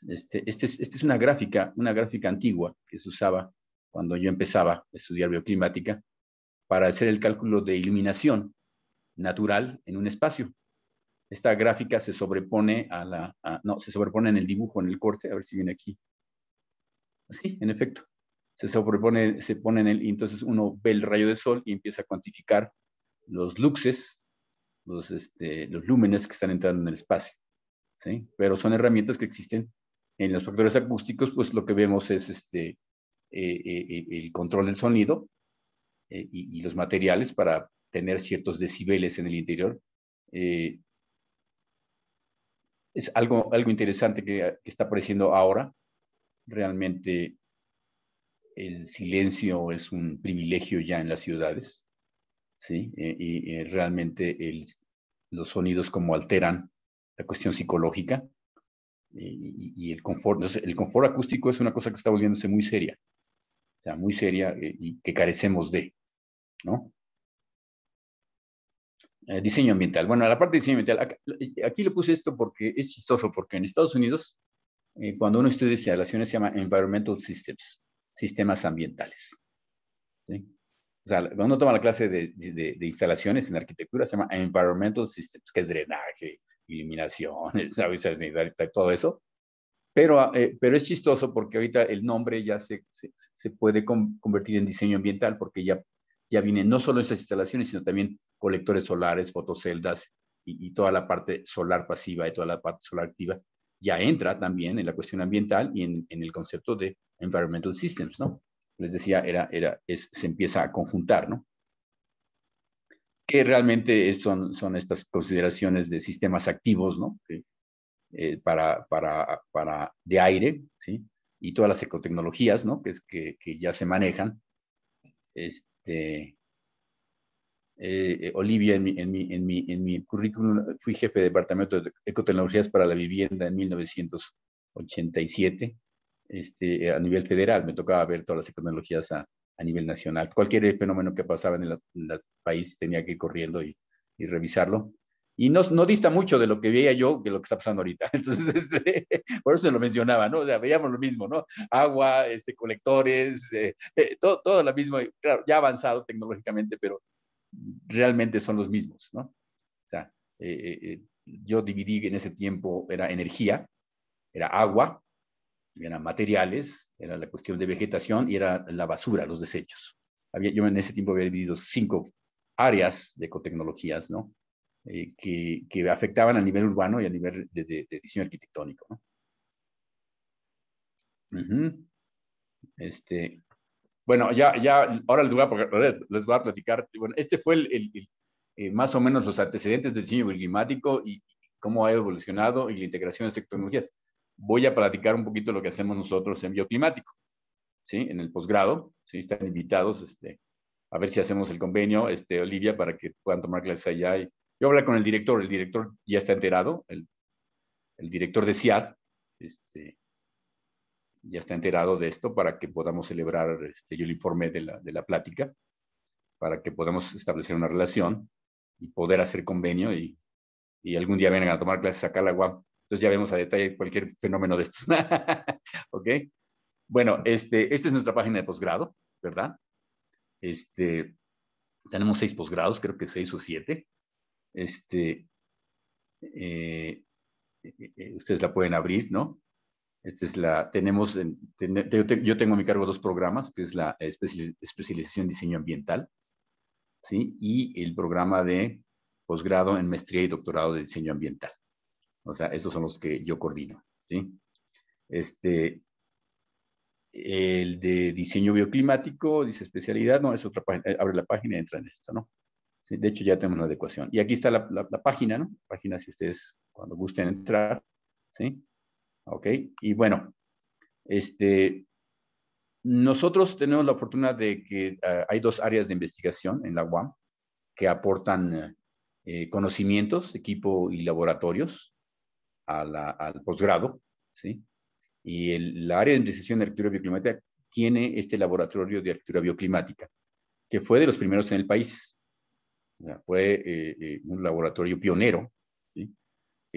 Esta es una gráfica antigua que se usaba cuando yo empezaba a estudiar bioclimática, para hacer el cálculo de iluminación natural en un espacio. Esta gráfica se sobrepone no, se sobrepone en el dibujo, en el corte, a ver si viene aquí. Sí, en efecto. Se sobrepone, se pone y entonces uno ve el rayo de sol y empieza a cuantificar los luxes, los lúmenes que están entrando en el espacio. ¿Sí? Pero son herramientas que existen en los factores acústicos, pues lo que vemos es el control del sonido y los materiales para tener ciertos decibeles en el interior. Es algo interesante que está apareciendo ahora. Realmente el silencio es un privilegio ya en las ciudades, ¿sí? Realmente los sonidos como alteran la cuestión psicológica y el confort. Entonces, el confort acústico es una cosa que está volviéndose muy seria, o sea, muy seria y que carecemos de, ¿no? Diseño ambiental. Bueno, la parte de diseño ambiental, aquí le puse esto porque es chistoso, porque en Estados Unidos, cuando uno estudia instalaciones, se llama Environmental Systems, sistemas ambientales. ¿Sí? O sea, cuando uno toma la clase de instalaciones en arquitectura, se llama Environmental Systems, que es drenaje, iluminación, ¿sabes? Todo eso. Pero es chistoso porque ahorita el nombre ya se puede convertir en diseño ambiental porque ya vienen no solo esas instalaciones, sino también colectores solares, fotoceldas y toda la parte solar pasiva y toda la parte solar activa ya entra también en la cuestión ambiental y en el concepto de environmental systems, ¿no? Les decía, se empieza a conjuntar, ¿no? Que realmente son estas consideraciones de sistemas activos, ¿no? De aire, ¿sí? Y todas las ecotecnologías, ¿no? Que ya se manejan. Olivia, en mi currículum, fui jefe de departamento de ecotecnologías para la vivienda en 1987, a nivel federal. Me tocaba ver todas las ecotecnologías a nivel nacional. Cualquier fenómeno que pasaba en el país tenía que ir corriendo y revisarlo. Y no dista mucho de lo que veía yo de lo que está pasando ahorita. Entonces, por eso se lo mencionaba, ¿no? O sea, veíamos lo mismo, ¿no? Agua, colectores, todo lo mismo, claro, ya avanzado tecnológicamente, pero realmente son los mismos, ¿no? O sea, yo dividí en ese tiempo, era energía, era agua, eran materiales, era la cuestión de vegetación y era la basura, los desechos. Yo en ese tiempo había dividido 5 áreas de ecotecnologías, ¿no? Que afectaban a nivel urbano y a nivel de diseño arquitectónico, ¿no? Bueno, ahora les voy a platicar. Bueno, fue más o menos los antecedentes del diseño bioclimático y cómo ha evolucionado y la integración de tecnologías. Voy a platicar un poquito lo que hacemos nosotros en bioclimático, ¿sí? En el posgrado, ¿sí? Están invitados, a ver si hacemos el convenio, Olivia, para que puedan tomar clases allá. Yo hablé con el director ya está enterado, el director de CIAD, ya está enterado de esto para que podamos celebrar, yo le informé de la plática, para que podamos establecer una relación y poder hacer convenio y algún día vengan a tomar clases acá a la UAM. Entonces ya vemos a detalle cualquier fenómeno de estos. ¿Ok? Bueno, esta es nuestra página de posgrado, ¿verdad? Tenemos 6 posgrados, creo que 6 o 7. Ustedes la pueden abrir, ¿no? Yo tengo a mi cargo 2 programas, que es la especialización en diseño ambiental, ¿sí? Y el programa de posgrado en maestría y doctorado de diseño ambiental. O sea, esos son los que yo coordino, ¿sí? El de diseño bioclimático, dice especialidad, no, es otra página, abre la página y entra en esto, ¿no? Sí, de hecho, ya tenemos una adecuación. Y aquí está la página, ¿no? Página si ustedes cuando gusten entrar, ¿sí? Ok, y bueno, nosotros tenemos la fortuna de que hay 2 áreas de investigación en la UAM que aportan conocimientos, equipo y laboratorios al posgrado, ¿sí? Y la área de investigación de arquitectura bioclimática tiene este laboratorio de arquitectura bioclimática, que fue de los primeros en el país. O sea, fue un laboratorio pionero, ¿sí?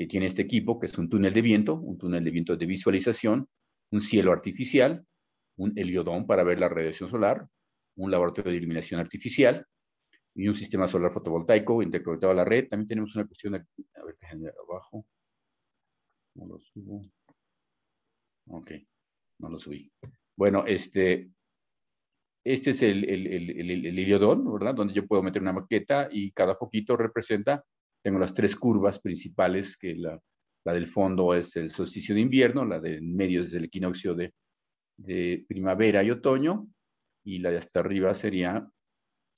Tiene este equipo que es un túnel de viento de visualización, un cielo artificial un heliodón para ver la radiación solar, un laboratorio de iluminación artificial y un sistema solar fotovoltaico interconectado a la red. También tenemos una cuestión, a ver, déjenme abajo. No lo subo. Ok, no lo subí. Bueno, este es el heliodón, ¿verdad? Donde yo puedo meter una maqueta y cada foquito representa, tengo las tres curvas principales, que la del fondo es el solsticio de invierno, la del medio es el equinoccio de primavera y otoño, y la de hasta arriba sería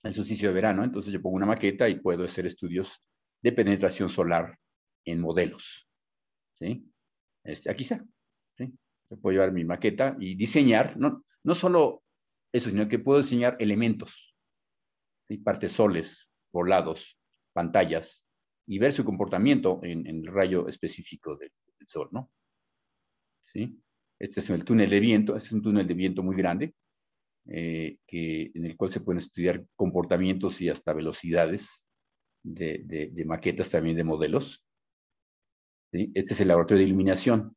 el solsticio de verano. Entonces yo pongo una maqueta y puedo hacer estudios de penetración solar en modelos, ¿sí? Aquí está, ¿sí? Yo puedo llevar mi maqueta y diseñar, no solo eso, sino que puedo diseñar elementos, ¿sí? Partesoles, poblados, pantallas, y ver su comportamiento en el rayo específico del sol, ¿no? ¿Sí? Este es el túnel de viento, es un túnel de viento muy grande, en el cual se pueden estudiar comportamientos y hasta velocidades de maquetas también de modelos. ¿Sí? Este es el laboratorio de iluminación.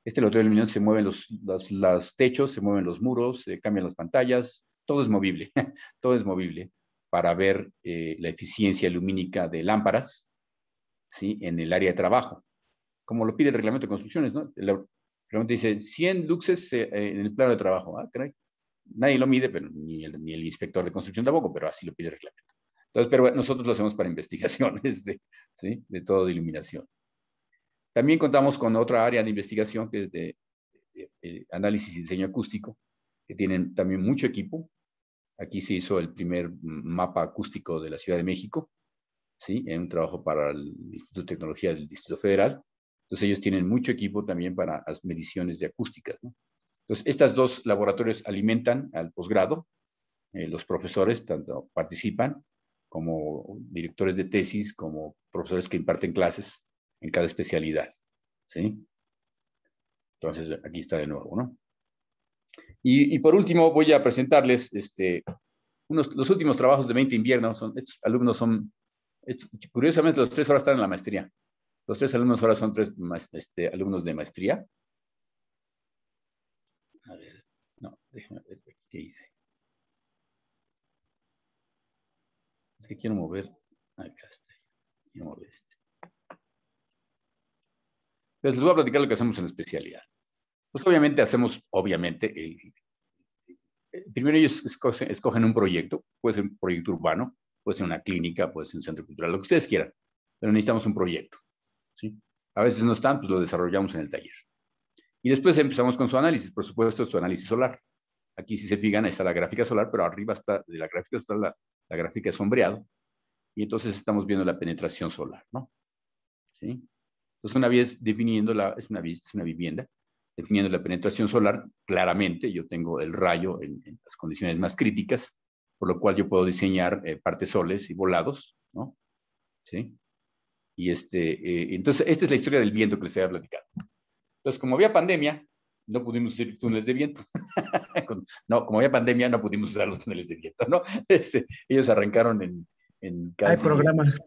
Este laboratorio de iluminación se mueven los techos, se mueven los muros, se cambian las pantallas, todo es movible, todo es movible para ver la eficiencia lumínica de lámparas, ¿sí? En el área de trabajo, como lo pide el reglamento de construcciones, ¿no? El reglamento dice 100 luxes en el plano de trabajo. Ah, caray. Nadie lo mide, pero ni el inspector de construcción tampoco, pero así lo pide el reglamento. Entonces, pero bueno, nosotros lo hacemos para investigaciones ¿sí? De todo de iluminación. También contamos con otra área de investigación que es de análisis y diseño acústico, que tienen también mucho equipo. Aquí se hizo el primer mapa acústico de la Ciudad de México, ¿sí? En un trabajo para el Instituto de Tecnología del Distrito Federal. Entonces ellos tienen mucho equipo también para las mediciones de acústica, ¿no? Entonces, estos dos laboratorios alimentan al posgrado. Los profesores tanto participan como directores de tesis, como profesores que imparten clases en cada especialidad, ¿sí? Entonces, aquí está de nuevo, ¿no? Y por último, voy a presentarles los últimos trabajos de 20 inviernos. Estos alumnos curiosamente, los tres ahora están en la maestría. Los tres alumnos ahora son tres alumnos de maestría. A ver, no, déjame ver qué hice. Es que quiero mover. Acá está. Quiero mover este. Entonces, les voy a platicar lo que hacemos en la especialidad. Pues obviamente primero ellos escogen un proyecto, puede ser un proyecto urbano, puede ser una clínica, puede ser un centro cultural, lo que ustedes quieran, pero necesitamos un proyecto, ¿sí? A veces no están, pues lo desarrollamos en el taller. Y después empezamos con su análisis, por supuesto, su análisis solar. Aquí si se fijan, ahí está la gráfica solar, pero arriba de la gráfica está la gráfica de sombreado, y entonces estamos viendo la penetración solar, ¿no? ¿Sí? Entonces, una vez definiendo es una vivienda, definiendo la penetración solar, claramente yo tengo el rayo en las condiciones más críticas, por lo cual yo puedo diseñar partesoles y volados, ¿no? ¿Sí? Y entonces, esta es la historia del viento que les había platicado. Entonces, como había pandemia, no pudimos hacer túneles de viento. No, como había pandemia, no pudimos usar los túneles de viento, ¿no? Ellos arrancaron en casi...
Hay programas.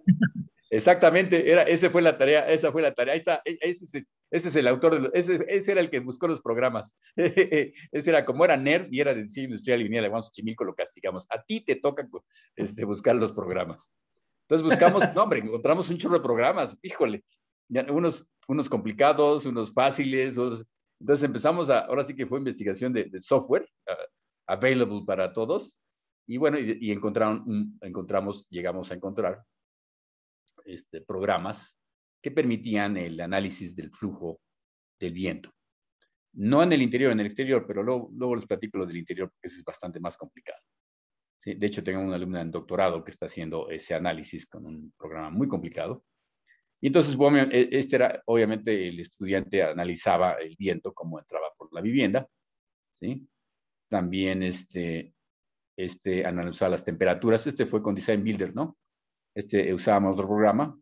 Exactamente, esa fue la tarea. Ahí está, ese es el autor, ese era el que buscó los programas. Ese era, como era nerd y era de diseño industrial y venía de Xochimilco, lo castigamos. A ti te toca buscar los programas. Entonces buscamos, no hombre, encontramos un chorro de programas, híjole, unos complicados, unos fáciles, entonces empezamos ahora sí que fue investigación de software, available para todos, y bueno, y llegamos a encontrar programas que permitían el análisis del flujo del viento. No en el interior, en el exterior, pero luego les platico lo del interior porque ese es bastante más complicado. Sí, de hecho, tengo una alumna en doctorado que está haciendo ese análisis con un programa muy complicado. Y entonces, bueno, obviamente, el estudiante analizaba el viento como entraba por la vivienda, ¿sí? También analizaba las temperaturas. Fue con Design Builder, ¿no? Usábamos otro programa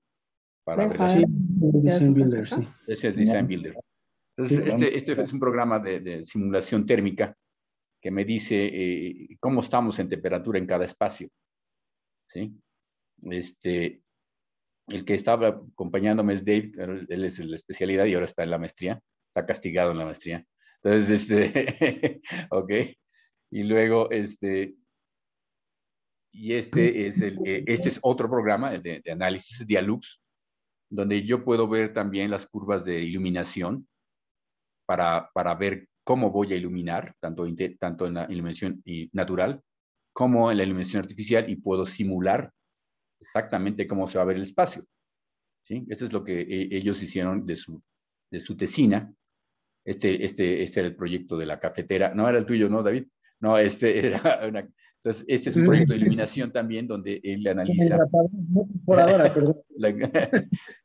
para ver.
Sí, Design Builder, sí.
Ese es Design Builder. Entonces, este es un programa de simulación térmica que me dice cómo estamos en temperatura en cada espacio, ¿sí? El que estaba acompañándome es Dave, él es la especialidad y ahora está en la maestría, está castigado en la maestría. Entonces, ok. Y luego, este es otro programa de análisis, Dialux, donde yo puedo ver también las curvas de iluminación para ver cómo voy a iluminar, tanto en la iluminación natural como en la iluminación artificial, y puedo simular exactamente cómo se va a ver el espacio. ¿Sí? Eso es lo que ellos hicieron de su tesina. Este era el proyecto de la cafetera. No era el tuyo, ¿no, David? No, entonces, este es un proyecto de iluminación también donde él analiza.
Por ahora, perdón.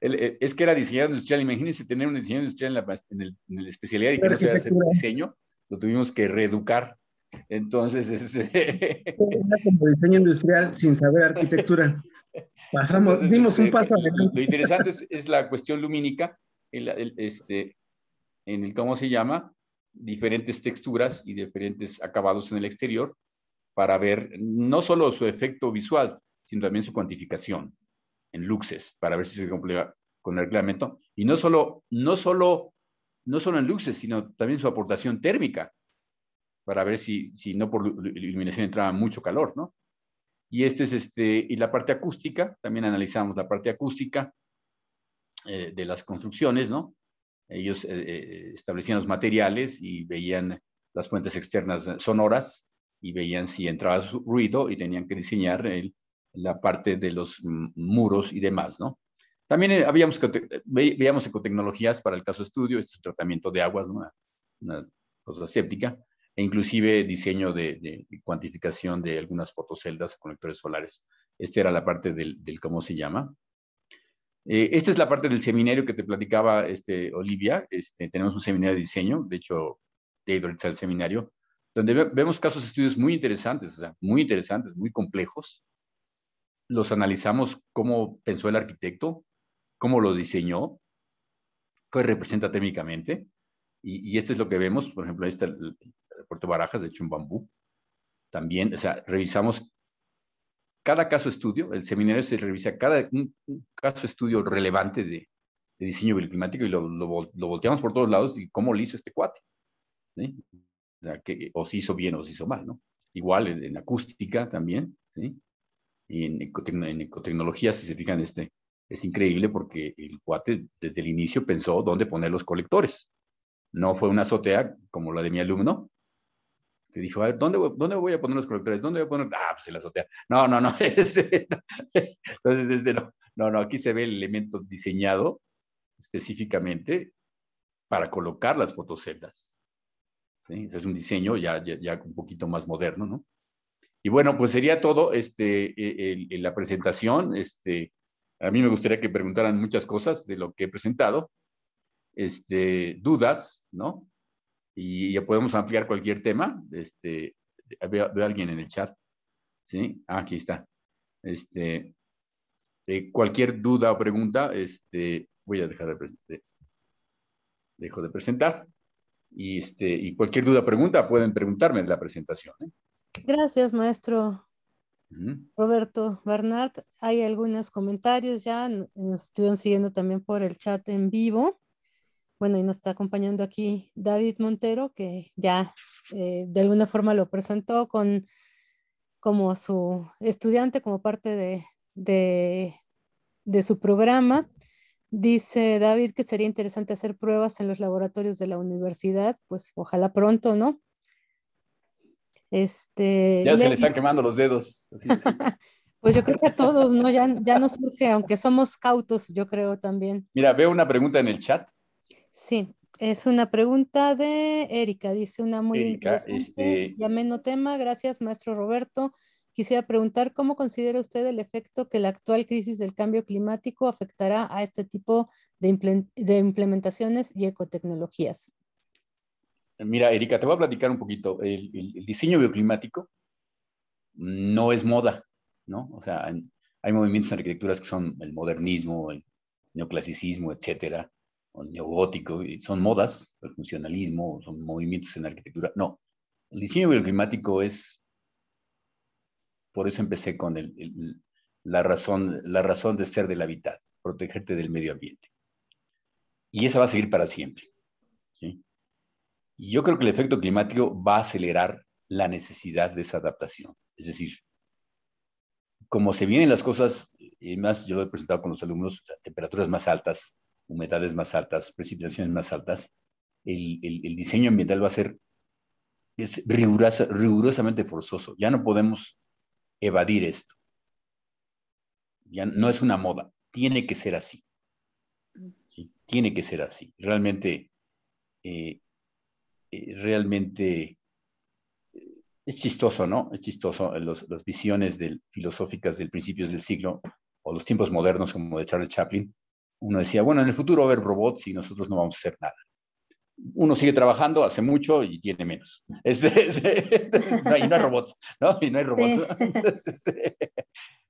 Es que era diseñador industrial. Imagínense tener un diseñador industrial en la especialidad y que no se hacer diseño. Lo tuvimos que reeducar. Entonces,
Era como diseño industrial sin saber arquitectura. Dimos un paso adelante.
Lo interesante es la cuestión lumínica, ¿cómo se llama? Diferentes texturas y diferentes acabados en el exterior para ver no solo su efecto visual, sino también su cuantificación en luxes, para ver si se cumple con el reglamento. Y no solo en luxes, sino también su aportación térmica, para ver si no por iluminación entraba mucho calor, ¿no? Y y la parte acústica, también analizamos la parte acústica de las construcciones, ¿no? Ellos establecían los materiales y veían las fuentes externas sonoras y veían si entraba ruido y tenían que diseñar la parte de los muros y demás, ¿no? También veíamos ecotecnologías para el caso estudio, este es el tratamiento de aguas, ¿no? Una cosa séptica, e inclusive diseño de cuantificación de algunas fotoceldas o conectores solares. Esta era la parte del ¿cómo se llama? Esta es la parte del seminario que te platicaba Olivia. Tenemos un seminario de diseño, de hecho, David está el seminario, donde vemos casos de estudios muy interesantes, o sea, muy interesantes, muy complejos. Los analizamos cómo pensó el arquitecto, cómo lo diseñó, qué representa térmicamente, y esto es lo que vemos, por ejemplo, ahí está el Puerto Barajas, de hecho, en bambú. También, o sea, revisamos cada caso estudio, el seminario se revisa un caso estudio relevante de diseño bioclimático y lo volteamos por todos lados y cómo lo hizo este cuate. ¿Sí? O sea, o se hizo bien o se hizo mal, ¿no? Igual en acústica también, ¿sí? Y en ecotecnología, si se fijan, es increíble porque el cuate desde el inicio pensó dónde poner los colectores. No fue una azotea como la de mi alumno, que dijo, a ver, ¿dónde voy a poner los colectores? ¿Dónde voy a poner? Ah, pues en la azotea. No. Entonces, no, aquí se ve el elemento diseñado específicamente para colocar las fotoceldas. ¿Sí? Es un diseño ya un poquito más moderno, ¿no? Y bueno, pues sería todo la presentación. A mí me gustaría que preguntaran muchas cosas de lo que he presentado, dudas, ¿no? Y ya podemos ampliar cualquier tema. Veo a alguien en el chat. ¿Sí? Aquí está. Cualquier duda o pregunta, voy a dejar dejo de presentar. Y cualquier duda o pregunta pueden preguntarme en la presentación.
Gracias, maestro
Uh-huh.
Roberto Bernard. Hay algunos comentarios ya, nos estuvieron siguiendo también por el chat en vivo. Bueno, y nos está acompañando aquí David Montero, que ya de alguna forma lo presentó como su estudiante, como parte de su programa. Dice David que sería interesante hacer pruebas en los laboratorios de la universidad, pues ojalá pronto, ¿no?
Ya se le están quemando los dedos. Así.
Pues yo creo que a todos, ¿no? Ya nos surge, aunque somos cautos, yo creo también.
Mira, veo una pregunta en el chat.
Sí, es una pregunta de Erika, dice una muy
Erika,
interesante y ameno tema. Gracias, maestro Roberto. Quisiera preguntar, ¿cómo considera usted el efecto que la actual crisis del cambio climático afectará a este tipo de implementaciones y ecotecnologías?
Mira, Erika, te voy a platicar un poquito. El diseño bioclimático no es moda, ¿no? O sea, hay movimientos en arquitecturas que son el modernismo, el neoclasicismo, etcétera, o el neogótico, y son modas, el funcionalismo, son movimientos en arquitectura. No, el diseño bioclimático es, por eso empecé con la razón de ser del hábitat, protegerte del medio ambiente. Y esa va a seguir para siempre, ¿sí? Y yo creo que el efecto climático va a acelerar la necesidad de esa adaptación. Es decir, como se vienen las cosas, y más yo lo he presentado con los alumnos, o sea, temperaturas más altas, humedades más altas, precipitaciones más altas, el diseño ambiental va a ser rigurosamente forzoso. Ya no podemos evadir esto. Ya no es una moda. Tiene que ser así. ¿Sí? Tiene que ser así. Eh, realmente es chistoso, ¿no? Es chistoso las visiones filosóficas del principios del siglo o los tiempos modernos como de Charles Chaplin. Uno decía, bueno, en el futuro va a haber robots y nosotros no vamos a hacer nada. Uno sigue trabajando, hace mucho y tiene menos. No, y no hay robots, ¿no? Y no hay robots.
Sí.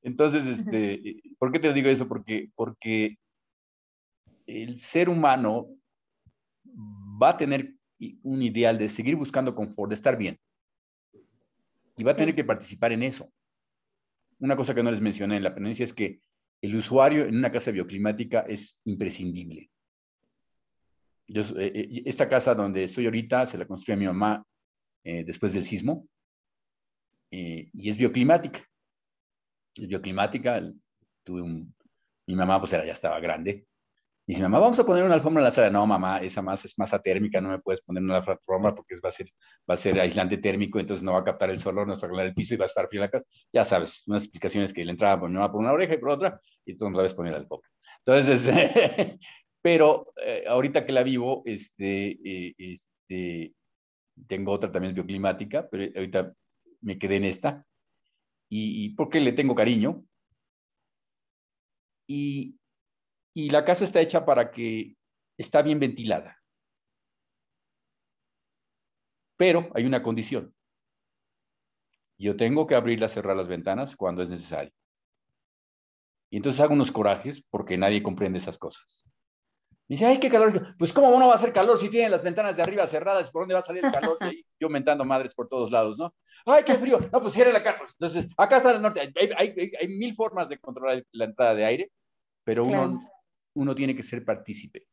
Entonces, ¿por qué te digo eso? Porque el ser humano va a tener un ideal de seguir buscando confort, de estar bien. Y va a tener que participar en eso. Una cosa que no les mencioné en la ponencia es que el usuario en una casa bioclimática es imprescindible. Esta casa donde estoy ahorita se la construyó mi mamá después del sismo y es bioclimática. Es bioclimática. Mi mamá pues ya estaba grande. Y dice, mamá, vamos a poner una alfombra en la sala. No, mamá, esa más es más atérmica, no me puedes poner una alfombra porque va a ser aislante térmico, entonces no va a captar el sol, no va a calar el piso y va a estar frío la casa. Ya sabes, unas explicaciones que le entraba por mi mamá por una oreja y por otra, y entonces otra vez poner la alfombra. Entonces, pero ahorita que la vivo, tengo otra también bioclimática, pero ahorita me quedé en esta, y porque le tengo cariño, y la casa está hecha para que está bien ventilada. Pero hay una condición. Yo tengo que abrir y cerrar las ventanas cuando es necesario. Y entonces hago unos corajes porque nadie comprende esas cosas. Me dice, ay, qué calor. Pues, ¿cómo no va a hacer calor si tienen las ventanas de arriba cerradas? ¿Por dónde va a salir el calor? Y yo mentando madres por todos lados, ¿no? Ay, qué frío. No, pues cierre la cara. Entonces, acá está el norte. Hay mil formas de controlar la entrada de aire, pero
Claro.
uno tiene que ser partícipe.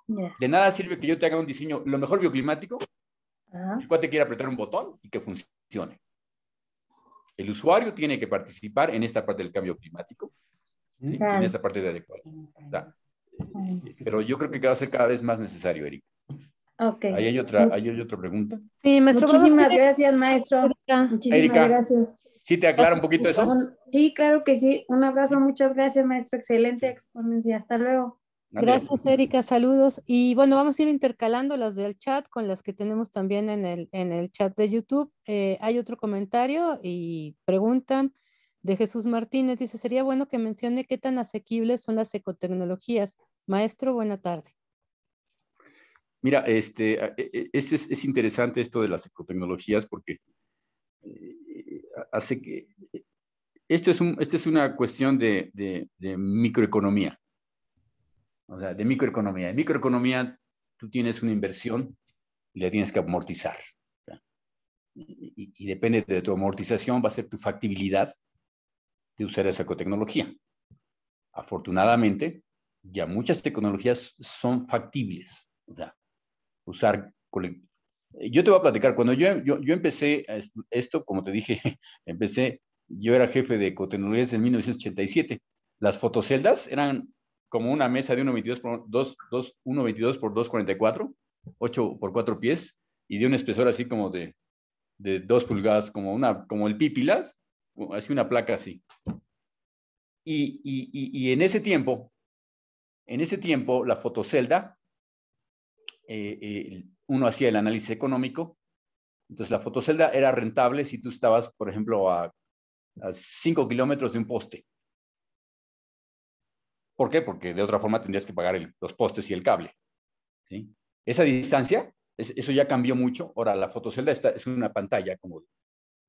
Yeah.
De nada sirve que yo te haga un diseño, lo mejor bioclimático, el cual te quiere apretar un botón y que funcione. El usuario tiene que participar en esta parte del cambio climático, ¿sí?
Claro.
En esta parte de adecuado. Pero yo creo que va a ser cada vez más necesario, Erika.
Ok.
Ahí hay otra pregunta.
Sí, maestro.
Muchísimas gracias, maestro.
Erika.
Muchísimas
Erika,
gracias.
¿sí te aclara un poquito eso?
Sí, claro que sí. Un abrazo, muchas gracias, maestro. Excelente exponencia. Hasta luego.
Gracias, Erika, saludos. Y bueno, vamos a ir intercalando las del chat con las que tenemos también en el chat de YouTube. Hay otro comentario y pregunta de Jesús Martínez. Dice, sería bueno que mencione qué tan asequibles son las ecotecnologías. Maestro, buena tarde.
Mira, es interesante esto de las ecotecnologías porque hace que... Esto es una cuestión de microeconomía. O sea, de microeconomía. En microeconomía, tú tienes una inversión y la tienes que amortizar. Y depende de tu amortización, va a ser tu factibilidad de usar esa ecotecnología. Afortunadamente, ya muchas tecnologías son factibles. O sea, usar... Yo te voy a platicar, cuando yo empecé esto, como te dije, yo era jefe de ecotecnologías en 1987. Las fotoceldas eran como una mesa de 1.22 por 2.44, 8 por 4 pies, y de un espesor así como de 2 pulgadas, como el pípilas, así una placa así. Y en ese tiempo, la fotocelda, uno hacía el análisis económico, entonces la fotocelda era rentable si tú estabas, por ejemplo, a 5 kilómetros de un poste. ¿Por qué? Porque de otra forma tendrías que pagar los postes y el cable, ¿sí? Esa distancia, eso ya cambió mucho. Ahora la fotocelda es una pantalla, como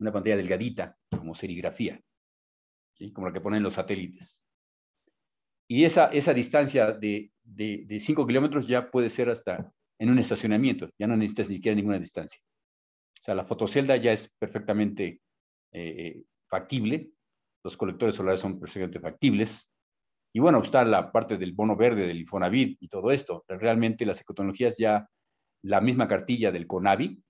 una pantalla delgadita, como serigrafía, ¿sí? Como la que ponen los satélites. Y esa distancia de 5 kilómetros ya puede ser hasta en un estacionamiento, ya no necesitas ni siquiera ninguna distancia. O sea, la fotocelda ya es perfectamente factible, los colectores solares son perfectamente factibles, y bueno, está la parte del bono verde, del Infonavit y todo esto. Realmente las ecotecnologías ya la misma cartilla del CONAVI.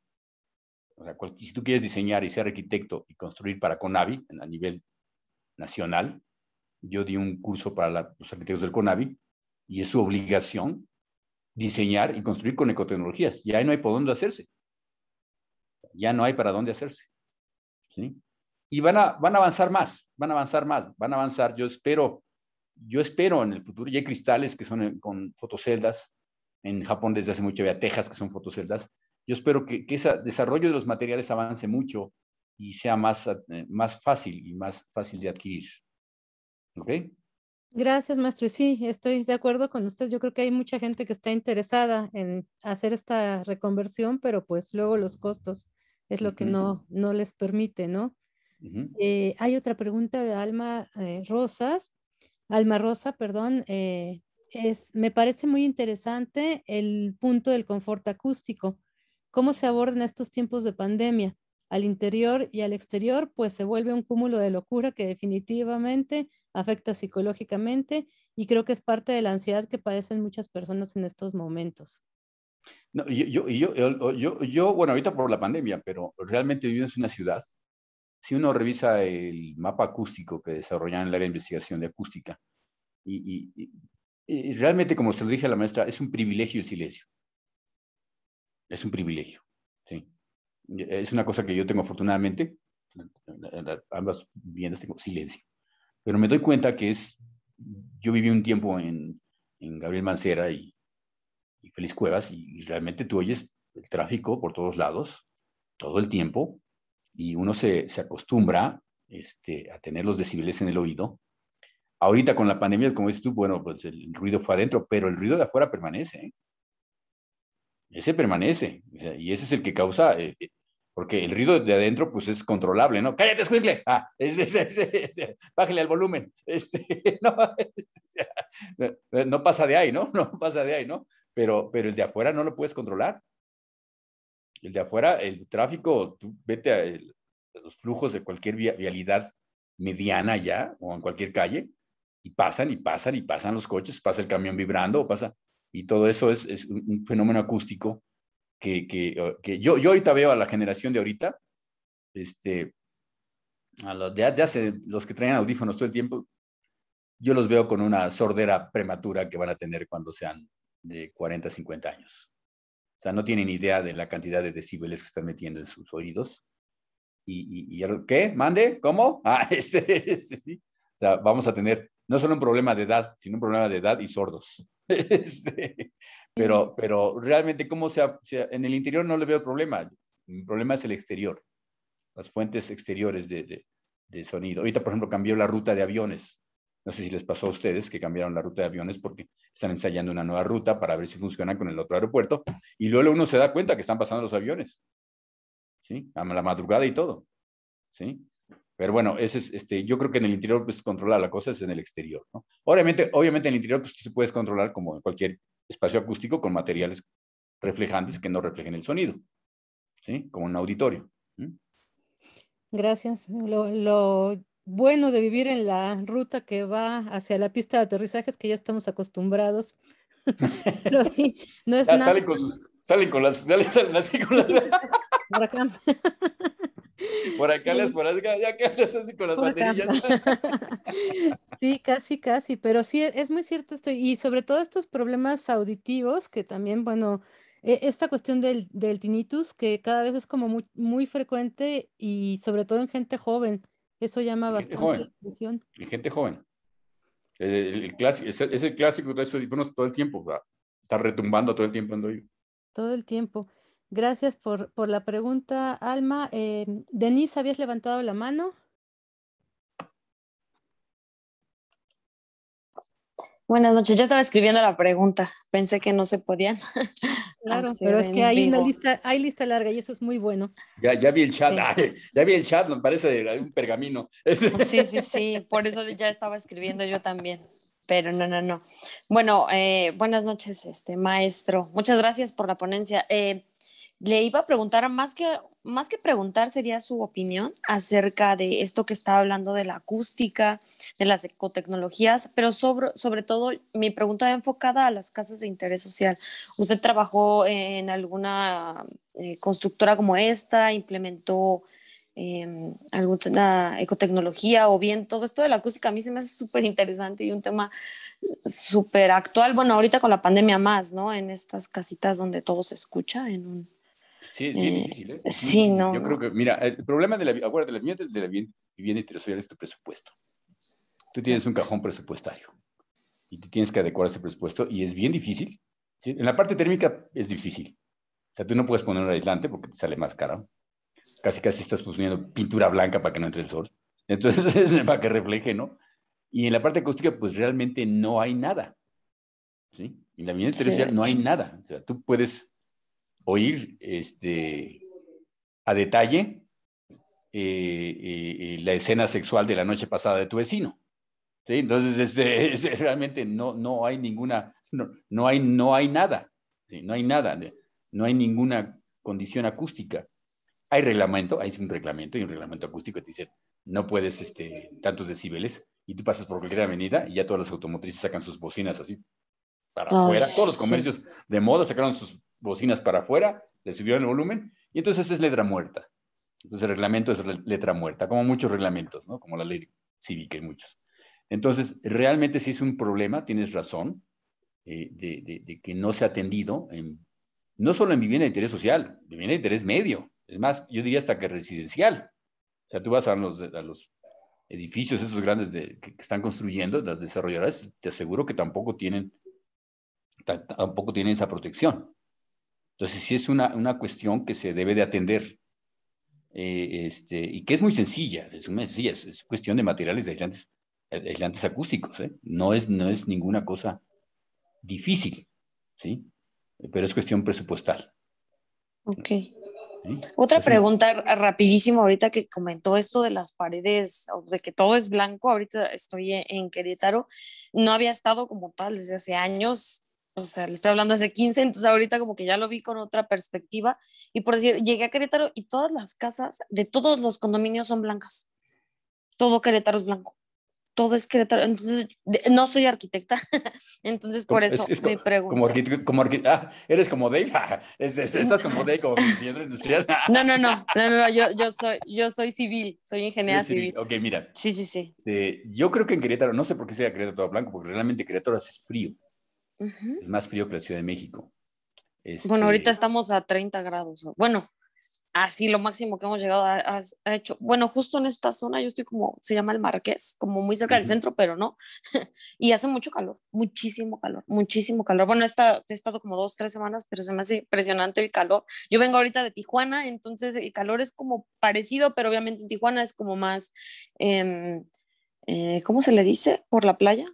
O sea, si tú quieres diseñar y ser arquitecto y construir para CONAVI a nivel nacional, yo di un curso para los arquitectos del CONAVI y es su obligación diseñar y construir con ecotecnologías. Ya no hay por dónde hacerse. Ya no hay para dónde hacerse. ¿Sí? Y van a avanzar más, van a avanzar. Yo espero en el futuro, ya hay cristales que son con fotoceldas. En Japón desde hace mucho había tejas que son fotoceldas. Yo espero que ese desarrollo de los materiales avance mucho y sea más fácil y más fácil de adquirir. ¿Ok?
Gracias, maestro. Y sí, estoy de acuerdo con usted. Yo creo que hay mucha gente que está interesada en hacer esta reconversión, pero pues luego los costos es lo que no les permite, ¿no? Hay otra pregunta de Alma Rosa, perdón. Me parece muy interesante el punto del confort acústico. ¿Cómo se aborda en estos tiempos de pandemia? Al interior y al exterior, pues se vuelve un cúmulo de locura que definitivamente afecta psicológicamente y creo que es parte de la ansiedad que padecen muchas personas en estos momentos.
No, yo, bueno, ahorita por la pandemia, pero realmente vivimos en una ciudad. Si uno revisa el mapa acústico que desarrollaron en el área de investigación de acústica, y realmente, como se lo dije a la maestra, es un privilegio el silencio. Es un privilegio, ¿sí? Es una cosa que yo tengo afortunadamente, ambas viviendas tengo silencio. Pero me doy cuenta que yo viví un tiempo en Gabriel Mancera y Félix Cuevas y realmente tú oyes el tráfico por todos lados, todo el tiempo, y uno se acostumbra a tener los decibeles en el oído. Ahorita con la pandemia, como dices tú, bueno, pues el ruido fue adentro, pero el ruido de afuera permanece, ¿eh? Ese permanece, o sea, y ese es el que causa, porque el ruido de adentro, pues es controlable, ¿no? ¡Cállate, escuincle! Bájale al volumen. No pasa de ahí, ¿no? No pasa de ahí, ¿no? Pero el de afuera no lo puedes controlar. El de afuera, el tráfico, tú vete a los flujos de cualquier vialidad mediana ya, o en cualquier calle, y pasan los coches, pasa el camión vibrando, y todo eso es un fenómeno acústico que yo ahorita veo a la generación de ahorita, los que traen audífonos todo el tiempo, yo los veo con una sordera prematura que van a tener cuando sean de 40, 50 años. O sea, no tienen idea de la cantidad de decibeles que están metiendo en sus oídos. ¿Qué? ¿Mande? ¿Cómo? Sí. O sea, vamos a tener no solo un problema de edad, sino un problema de edad y sordos. Pero realmente, en el interior no le veo problema. El problema es el exterior, las fuentes exteriores de sonido. Ahorita, por ejemplo, cambió la ruta de aviones. No sé si les pasó a ustedes que cambiaron la ruta de aviones porque están ensayando una nueva ruta para ver si funciona con el otro aeropuerto. Y luego uno se da cuenta que están pasando los aviones, ¿sí? A la madrugada y todo, ¿sí? Pero bueno, yo creo que en el interior, pues, controlar la cosa es en el exterior, ¿no? Obviamente en el interior, pues, se puedes controlar como en cualquier espacio acústico con materiales reflejantes que no reflejen el sonido, ¿sí? Como un auditorio.
Gracias. Lo bueno de vivir en la ruta que va hacia la pista de aterrizaje es que ya estamos acostumbrados. Pero sí, no es
Ya
nada.
salen así con las...
Por acá.
Por acá ya que andas así con las
Por acá.
banderillas.
Sí, casi, pero sí, es muy cierto esto, y sobre todo estos problemas auditivos, que también, bueno, esta cuestión del tinnitus, que cada vez es como muy, muy frecuente y sobre todo en gente joven, eso llama
Y gente
bastante la
joven,
atención.
y gente joven. El clásico, es el clásico de estos audífonos todo el tiempo, ¿verdad? Está retumbando todo el tiempo en el oído.
Todo el tiempo. Gracias por la pregunta, Alma. Denise, ¿habías levantado la mano?
Buenas noches, ya estaba escribiendo la pregunta. Pensé que no se podían
Claro,
hacer
pero es que
en
hay
vivo.
hay lista larga y eso es muy bueno.
Ya vi el chat,
Sí.
ya vi el chat, me parece un pergamino.
Sí, por eso ya estaba escribiendo yo también. Pero no. Bueno, buenas noches, maestro. Muchas gracias por la ponencia. le iba a preguntar, más que preguntar, sería su opinión acerca de esto que estaba hablando de la acústica, de las ecotecnologías, pero sobre todo mi pregunta va enfocada a las casas de interés social. ¿Usted trabajó en alguna constructora como esta? ¿Implementó alguna ecotecnología o bien todo esto de la acústica? A mí se me hace súper interesante y un tema súper actual. Bueno, ahorita con la pandemia más, ¿no? En estas casitas donde todo se escucha en un...
Sí, es bien difícil, ¿eh? Es muy
sí,
difícil.
no,
Yo creo
no.
que, mira, el problema de acuérdate, de la vivienda intersocial es tu presupuesto. Tú tienes un
Exacto.
cajón presupuestario y tú tienes que adecuar ese presupuesto y es bien difícil, ¿sí? En la parte térmica es difícil. O sea, tú no puedes poner un aislante porque te sale más caro. Casi estás poniendo pintura blanca para que no entre el sol. Entonces, para que refleje, ¿no? Y en la parte acústica, pues realmente no hay nada, ¿sí? En la vivienda
Sí, de
intersocial no hay
hecho.
nada. O sea, tú puedes oír a detalle la escena sexual de la noche pasada de tu vecino. ¿Sí? Entonces, realmente no hay ninguna, no hay nada, ¿sí? No hay nada, no hay ninguna condición acústica. Hay reglamento, hay un reglamento acústico que te dice, no puedes tantos decibeles, y tú pasas por cualquier avenida y ya todas las automotrices sacan sus bocinas así para
Ay,
afuera. Todos los
sí.
comercios de moda sacaron sus bocinas para afuera, le subieron el volumen, y entonces es letra muerta. Entonces el reglamento es letra muerta, como muchos reglamentos, ¿no? Como la ley cívica y muchos. Entonces, realmente sí es un problema, tienes razón, de que no se ha atendido, no solo en vivienda de interés social, vivienda de interés medio, es más, yo diría hasta que residencial. O sea, tú vas a los edificios esos grandes que están construyendo, las desarrolladoras, te aseguro que tampoco tienen esa protección. Entonces, sí es una cuestión que se debe de atender, y que es muy sencilla, es cuestión de materiales aislantes acústicos, ¿eh? No es ninguna cosa difícil, ¿sí? Pero es cuestión presupuestal,
Ok.
¿sí?
Otra pregunta rapidísimo ahorita que comentó esto de las paredes, o de que todo es blanco. Ahorita estoy en Querétaro, no había estado como tal desde hace años, o sea, le estoy hablando hace 15, entonces ahorita como que ya lo vi con otra perspectiva y por decir, llegué a Querétaro y todas las casas de todos los condominios son blancas, todo Querétaro es blanco. Todo es Querétaro, entonces no soy arquitecta, entonces por eso
es
me pregunto.
eres como Dave, estás como Dave, como ingeniero industrial.
No, yo soy civil, soy ingeniera
Eres civil.
civil.
Ok, mira,
Sí, sí, sí.
yo creo que en Querétaro, no sé por qué sea Querétaro todo blanco, porque realmente Querétaro es frío,
Ujú.
es más frío que la Ciudad de México.
Bueno, ahorita
Este,
estamos a 30 grados. Bueno, así lo máximo que hemos llegado a hecho. Bueno, justo en esta zona yo estoy como, se llama el Marqués, como muy cerca del
uh-huh.
centro, pero no. Y hace mucho calor, muchísimo calor, muchísimo calor. Bueno, he estado como 2, 3 semanas, pero se me hace impresionante el calor. Yo vengo ahorita de Tijuana, entonces el calor es como parecido, pero obviamente en Tijuana es como más, em, ¿cómo se le dice? ¿Por la playa?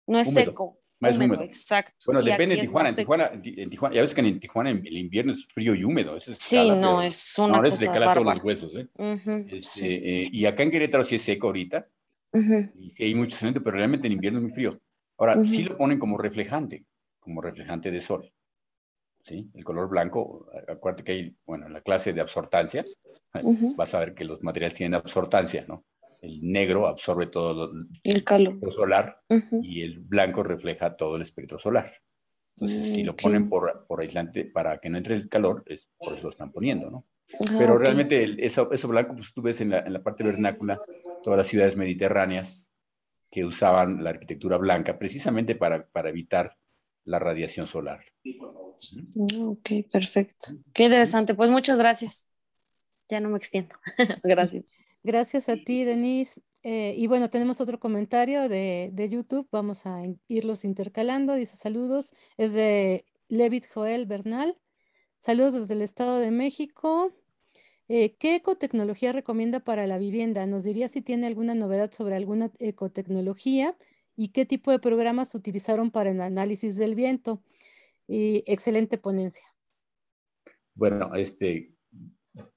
No es
Húmedo,
seco,
más
húmedo,
húmedo.
exacto.
Bueno,
Y
depende
aquí
en
es
Tijuana.
más seco.
En Tijuana, ya ves que en Tijuana el invierno es frío y húmedo, eso es
Sí,
escala,
no,
pero
es
no,
una
eso te
cosa
cala todos los
bárbara.
huesos, ¿eh?
Ujú, sí.
Y acá en Querétaro sí es seco ahorita,
Ujú,
y sí hay mucho cemento, pero realmente en invierno es muy frío. Ahora, sí
ujú,
lo ponen como reflejante de sol, ¿sí? El color blanco, acuérdate que hay, bueno, en la clase de absortancia,
ujú.
vas a ver que los materiales tienen absortancia, ¿no? El negro absorbe todo
El
el
calor.
espectro solar
Ujú.
y el blanco refleja todo el espectro solar. Entonces, si lo
Ok.
ponen por aislante para que no entre el calor, es por eso lo están poniendo, ¿no?
Ah,
Pero
ok.
realmente eso blanco, pues tú ves en la parte vernácula todas las ciudades mediterráneas que usaban la arquitectura blanca precisamente para evitar la radiación solar.
Ah, ok, perfecto. Qué interesante. Pues muchas gracias. Ya no me extiendo. Gracias.
Gracias a ti, Denise. Y bueno, tenemos otro comentario de YouTube. Vamos a irlos intercalando. Dice saludos. Es de Levit Joel Bernal. Saludos desde el Estado de México. ¿Qué ecotecnología recomienda para la vivienda? ¿Nos diría si tiene alguna novedad sobre alguna ecotecnología y qué tipo de programas utilizaron para el análisis del viento? Y excelente ponencia.
Bueno,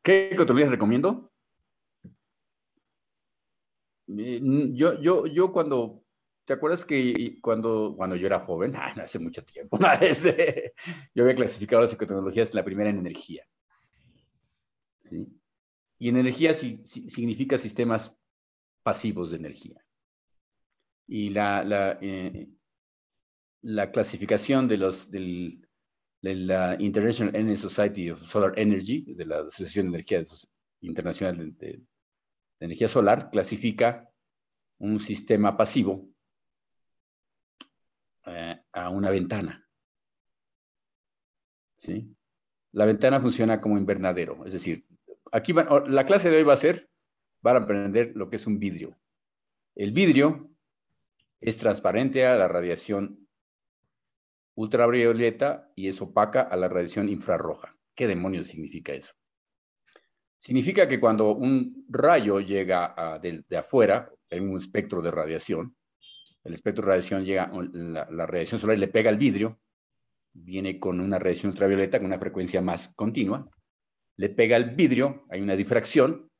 ¿qué categorías recomiendo? Yo cuando, ¿te acuerdas que cuando yo era joven, no hace mucho tiempo, yo había clasificado las ecotecnologías, la primera en energía. ¿sí? Y energía significa sistemas pasivos de energía. Y la clasificación de la International Energy Society of Solar Energy, de la Asociación de Energía Internacional de Energía Solar, clasifica un sistema pasivo a una ventana, ¿sí? La ventana funciona como invernadero, es decir, aquí la clase de hoy van a aprender lo que es un vidrio. El vidrio es transparente a la radiación ultravioleta y es opaca a la radiación infrarroja. ¿Qué demonios significa eso? Significa que cuando un rayo llega de afuera, hay un espectro de radiación, el espectro de radiación llega, la radiación solar le pega al vidrio, viene con una radiación ultravioleta con una frecuencia más continua, le pega al vidrio, hay una difracción,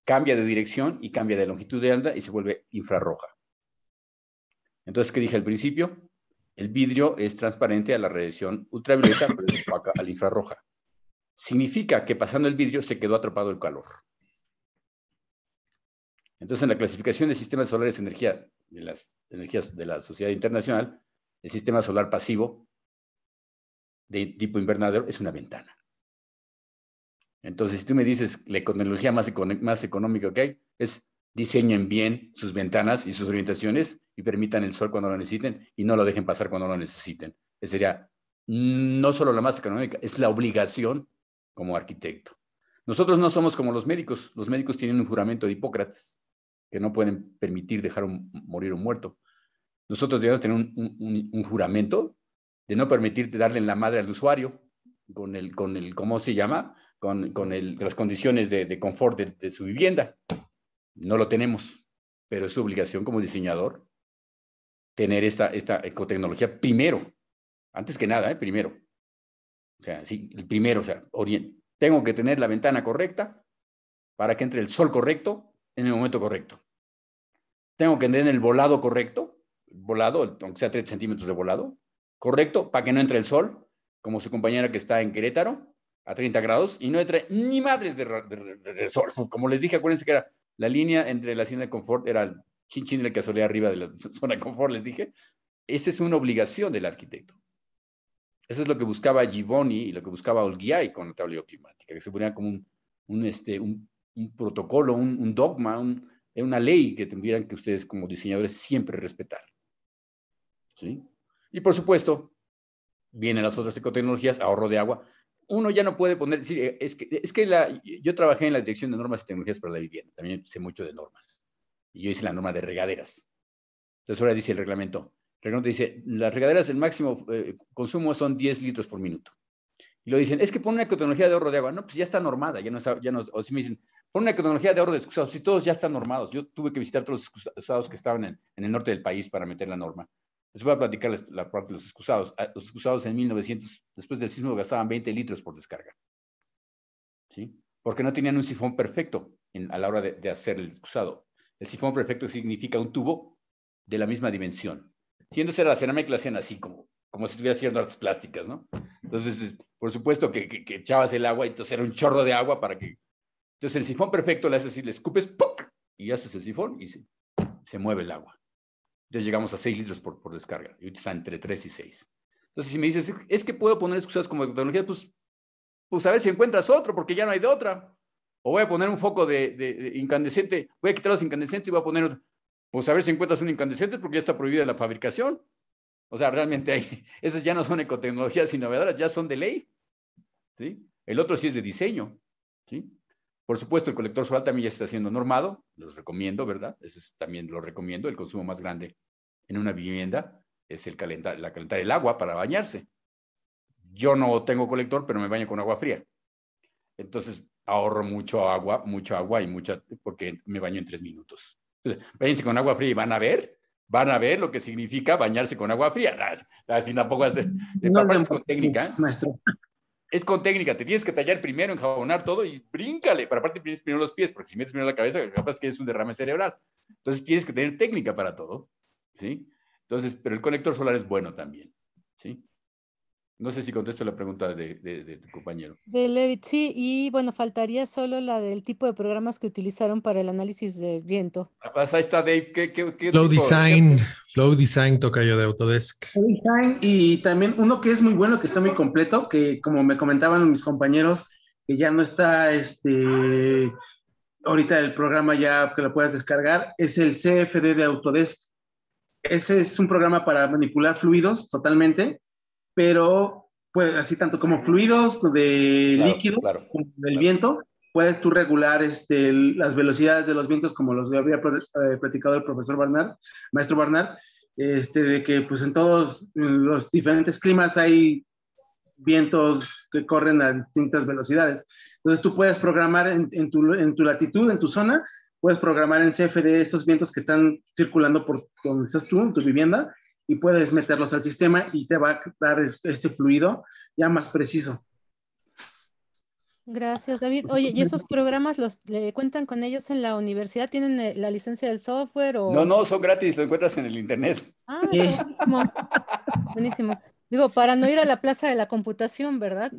cambia de dirección y cambia de longitud de onda y se vuelve infrarroja. Entonces, ¿qué dije al principio? El vidrio es transparente a la radiación ultravioleta, pero es opaca a la infrarroja. Significa que pasando el vidrio se quedó atrapado el calor. Entonces, en la clasificación de sistemas solares de energía de las energías de la Sociedad Internacional, el sistema solar pasivo de tipo invernadero es una ventana. Entonces, si tú me dices la tecnología más económica que hay, es diseñen bien sus ventanas y sus orientaciones y permitan el sol cuando lo necesiten y no lo dejen pasar cuando lo necesiten. Esa sería no solo la más económica, es la obligación como arquitecto. Nosotros no somos como los médicos. Los médicos tienen un juramento de Hipócrates que no pueden permitir dejar morir un muerto. Nosotros debemos tener un juramento de no permitir darle en la madre al usuario con el ¿cómo se llama? Con las condiciones de confort de su vivienda. No lo tenemos, pero es su obligación como diseñador tener esta ecotecnología primero, antes que nada, primero. O sea, sí, el primero, o sea, tengo que tener la ventana correcta para que entre el sol correcto en el momento correcto. Tengo que tener el volado correcto, aunque sea 30 centímetros de volado, correcto, para que no entre el sol, como su compañera que está en Querétaro, a 30 grados, y no entre ni madres de sol. Como les dije, acuérdense que era la línea entre la zona de confort, era el chin del que solía arriba de la zona de confort, les dije. Esa es una obligación del arquitecto. Eso es lo que buscaba Givoni y lo que buscaba Olgiay con la tabla bioclimática, que se ponía como un protocolo, un dogma, una ley que tendrían que ustedes como diseñadores siempre respetar. ¿Sí? Y por supuesto, vienen las otras ecotecnologías, ahorro de agua. Uno ya no puede poner, yo trabajé en la Dirección de Normas y Tecnologías para la Vivienda, también sé mucho de normas. Y yo hice la norma de regaderas. Entonces ahora dice el reglamento dice, las regaderas, el máximo consumo son 10 litros por minuto. Y lo dicen, es que pon una ecotecnología de ahorro de agua. No, pues ya está normada, o si me dicen, pon una ecotecnología de ahorro de excusados, si todos ya están normados. Yo tuve que visitar todos los excusados que estaban en el norte del país para meter la norma. Les voy a platicar la parte de los excusados. Los excusados en 1900, después del sismo, gastaban 20 litros por descarga. ¿Sí? Porque no tenían un sifón perfecto a la hora de hacer el excusado. El sifón perfecto significa un tubo de la misma dimensión. Siendo la cerámica la hacían así, como si estuviera haciendo artes plásticas, ¿no? Entonces, por supuesto que echabas el agua y entonces era un chorro de agua para que... Entonces el sifón perfecto le haces así, le escupes, ¡puc! Y haces el sifón y se mueve el agua. Entonces llegamos a 6 litros por descarga. Y ahorita está entre 3 y 6. Entonces si me dices, es que puedo poner excusadas como tecnología, pues a ver si encuentras otro, porque ya no hay de otra. O voy a poner un foco de incandescente, voy a quitar los incandescentes y voy a poner otro. Pues a ver si encuentras un incandescente porque ya está prohibida la fabricación. O sea, realmente esas ya no son ecotecnologías innovadoras, ya son de ley. ¿Sí? El otro sí es de diseño. ¿Sí? Por supuesto, el colector solar también ya está siendo normado. Los recomiendo, ¿verdad? También lo recomiendo. El consumo más grande en una vivienda es calentar el agua para bañarse. Yo no tengo colector, pero me baño con agua fría. Entonces ahorro mucho agua porque me baño en 3 minutos. Váyanse con agua fría y van a ver lo que significa bañarse con agua fría. Así tampoco es con técnica. Maestro. Es con técnica, te tienes que tallar primero, enjabonar todo y bríncale. Pero aparte tienes primero los pies, porque si metes primero la cabeza, capaz que es un derrame cerebral. Entonces tienes que tener técnica para todo, ¿sí? Entonces, pero el conector solar es bueno también, ¿sí? No sé si contesto la pregunta de tu compañero.
De Levitt, sí, y bueno, faltaría solo la del tipo de programas que utilizaron para el análisis de viento.
Pues ahí está, Dave. ¿Qué
Flow
tipo?
Design, Flow Design toca yo de Autodesk.
Design, y también uno que es muy bueno, que está muy completo, que como me comentaban mis compañeros, que ya no está ahorita el programa ya que lo puedas descargar, es el CFD de Autodesk. Ese es un programa para manipular fluidos totalmente, pero pues así tanto como fluidos de
Claro,
líquido
claro,
como del
claro.
viento, puedes tú regular las velocidades de los vientos como los había platicado el profesor Barnard, maestro Barnard, de que pues en todos los diferentes climas hay vientos que corren a distintas velocidades. Entonces tú puedes programar en tu latitud, en tu zona, puedes programar en CFD esos vientos que están circulando por donde estás tú, en tu vivienda, y puedes meterlos al sistema y te va a dar este fluido ya más preciso.
Gracias, David. Oye, ¿y esos programas le cuentan con ellos en la universidad? ¿Tienen la licencia del software o...?
No, son gratis, lo encuentras en el internet.
Ah, está buenísimo. Buenísimo. Digo, para no ir a la plaza de la computación, ¿verdad?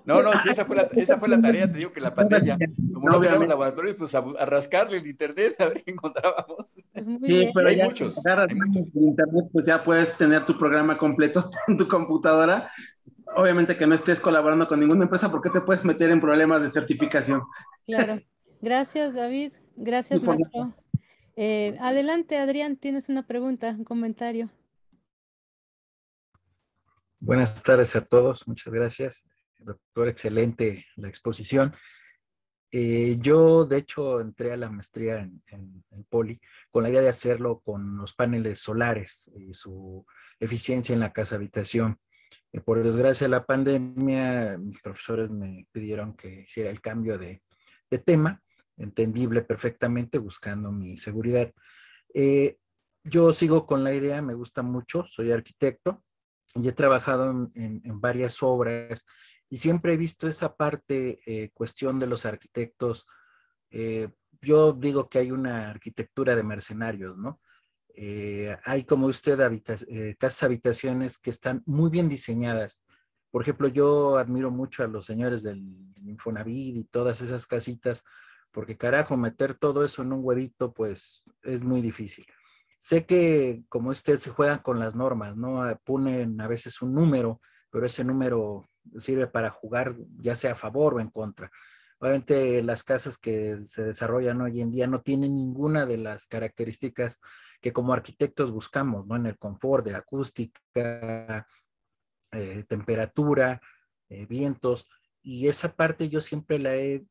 No, sí, esa fue la tarea, te digo que la pandemia, como no teníamos
Obviamente.
laboratorios, pues a rascarle el internet a ver qué encontrábamos.
Pues muy
Sí,
bien.
Y
pero
hay
ya
muchos,
agarras
hay muchos.
por internet, pues ya puedes tener tu programa completo en tu computadora. Obviamente que no estés colaborando con ninguna empresa porque te puedes meter en problemas de certificación.
Claro. Gracias, David.
Sí,
Gracias,
por
maestro. Adelante, Adrián, tienes una pregunta, un comentario.
Buenas tardes a todos, muchas gracias. Doctor, excelente la exposición. Yo, de hecho, entré a la maestría en Poli con la idea de hacerlo con los paneles solares y su eficiencia en la casa habitación. Por desgracia, la pandemia, mis profesores me pidieron que hiciera el cambio de tema, entendible perfectamente, buscando mi seguridad. Yo sigo con la idea, me gusta mucho, soy arquitecto y he trabajado en varias obras y siempre he visto esa parte, cuestión de los arquitectos. eh, yo digo que hay una arquitectura de mercenarios, ¿no? Hay, como usted, casas habitaciones que están muy bien diseñadas. Por ejemplo, yo admiro mucho a los señores del Infonavit y todas esas casitas, porque carajo, meter todo eso en un huevito, pues es muy difícil. Sé que, como usted, se juegan con las normas, ¿no? Ponen a veces un número, pero ese número sirve para jugar ya sea a favor o en contra. Obviamente las casas que se desarrollan hoy en día no tienen ninguna de las características que como arquitectos buscamos, ¿no? En el confort de acústica, temperatura, vientos, y esa parte yo siempre la he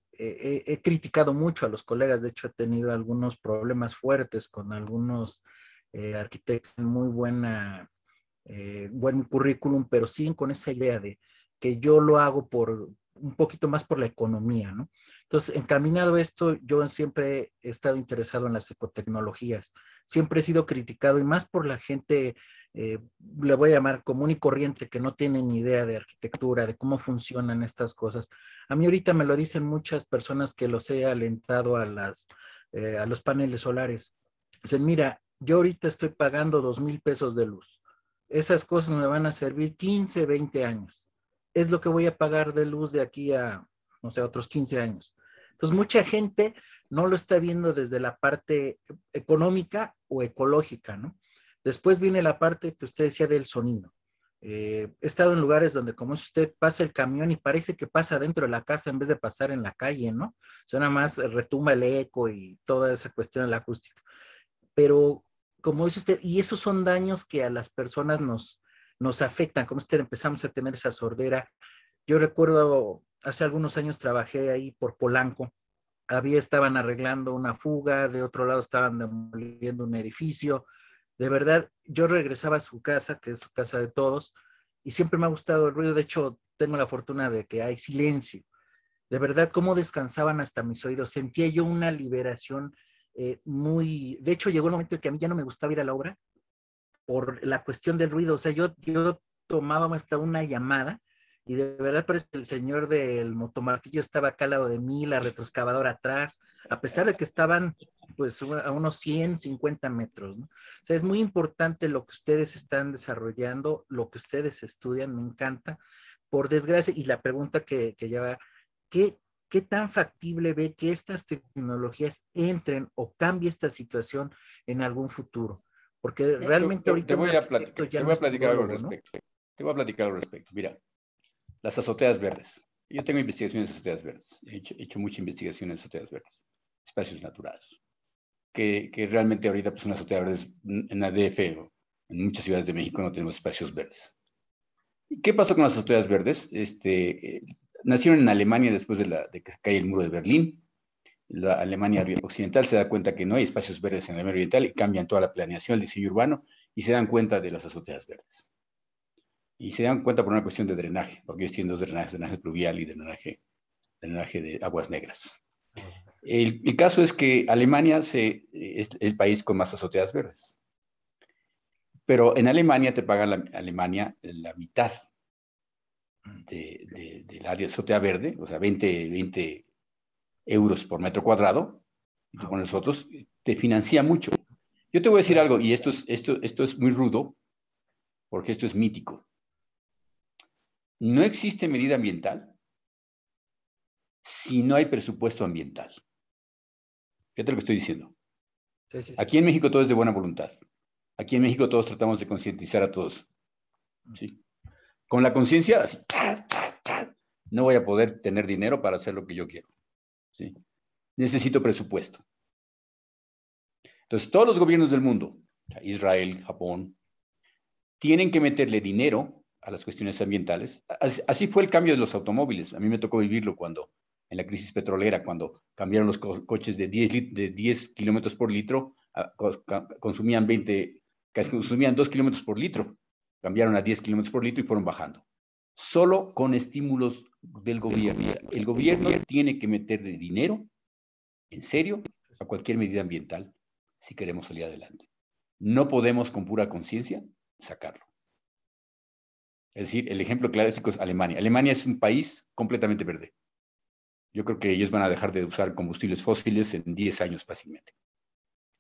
criticado mucho a los colegas. De hecho, he tenido algunos problemas fuertes con algunos arquitectos en muy buen currículum, pero siguen con esa idea de que yo lo hago por un poquito más por la economía, ¿no? Entonces, encaminado a esto, yo siempre he estado interesado en las ecotecnologías. Siempre he sido criticado, y más por la gente, le voy a llamar común y corriente, que no tiene ni idea de arquitectura, de cómo funcionan estas cosas. A mí ahorita me lo dicen muchas personas que los he alentado a los paneles solares. Dicen, mira, yo ahorita estoy pagando 2,000 pesos de luz. Esas cosas me van a servir 15, 20 años. Es lo que voy a pagar de luz de aquí a, no sé, otros 15 años. Entonces, mucha gente no lo está viendo desde la parte económica o ecológica, ¿no? Después viene la parte que usted decía del sonido. He estado en lugares donde, como es usted, pasa el camión y parece que pasa dentro de la casa en vez de pasar en la calle, ¿no? O sea, nada más retumba el eco y toda esa cuestión de la acústica. Pero, como dice usted, y esos son daños que a las personas nos afectan. Como usted, empezamos a tener esa sordera. Yo recuerdo, hace algunos años trabajé ahí por Polanco. Estaban arreglando una fuga, de otro lado estaban demoliendo un edificio. De verdad, yo regresaba a su casa, que es su casa de todos, y siempre me ha gustado el ruido. De hecho, tengo la fortuna de que hay silencio. De verdad, cómo descansaban hasta mis oídos. Sentía yo una liberación muy... De hecho, llegó el momento en que a mí ya no me gustaba ir a la obra por la cuestión del ruido. O sea, yo tomaba hasta una llamada y de verdad parece que el señor del motomartillo estaba acá al lado de mí, la retroexcavadora atrás, a pesar de que estaban pues a unos 150 metros, ¿no? O sea, es muy importante lo que ustedes están desarrollando, lo que ustedes estudian, me encanta. Por desgracia, y la pregunta que ya va, ¿qué, ¿qué tan factible ve que estas tecnologías entren o cambie esta situación en algún futuro? Porque realmente ahorita un arquitecto ya
te
no
voy a
es
platicar algo al
todólogo, ¿no?
respecto. Te voy a platicar algo al respecto. Mira, las azoteas verdes. Yo tengo investigaciones de azoteas verdes. He hecho mucha investigación en azoteas verdes, espacios naturales, que realmente ahorita pues una azotea verde en la DF o en muchas ciudades de México no tenemos espacios verdes. ¿Qué pasó con las azoteas verdes? Nacieron en Alemania después de que cae el muro de Berlín. La Alemania Occidental se da cuenta que no hay espacios verdes en Alemania Oriental y cambian toda la planeación, el diseño urbano y se dan cuenta de las azoteas verdes. Y se dan cuenta por una cuestión de drenaje, porque ellos tienen dos drenajes, drenaje pluvial y drenaje de aguas negras. El caso es que Alemania es el país con más azoteas verdes. Pero en Alemania te paga Alemania la mitad del área de azotea verde, o sea, 20 euros por metro cuadrado, y tú pones otros, te financia mucho. Yo te voy a decir algo, y esto es muy rudo, porque esto es mítico. No existe medida ambiental si no hay presupuesto ambiental. Fíjate lo que estoy diciendo.
Sí, sí, sí.
Aquí en México todo es de buena voluntad. Aquí en México todos tratamos de concientizar a todos. ¿Sí? Con la conciencia, así, no voy a poder tener dinero para hacer lo que yo quiero. ¿Sí? Necesito presupuesto. Entonces, todos los gobiernos del mundo, Israel, Japón, tienen que meterle dinero a las cuestiones ambientales. Así fue el cambio de los automóviles. A mí me tocó vivirlo en la crisis petrolera, cuando cambiaron los coches de 10 kilómetros por litro, consumían 2 kilómetros por litro. Cambiaron a 10 kilómetros por litro y fueron bajando. Solo con estímulos del gobierno. El gobierno tiene que meterle dinero, en serio, a cualquier medida ambiental si queremos salir adelante. No podemos con pura conciencia sacarlo. Es decir, el ejemplo clásico es Alemania. Alemania es un país completamente verde. Yo creo que ellos van a dejar de usar combustibles fósiles en 10 años fácilmente.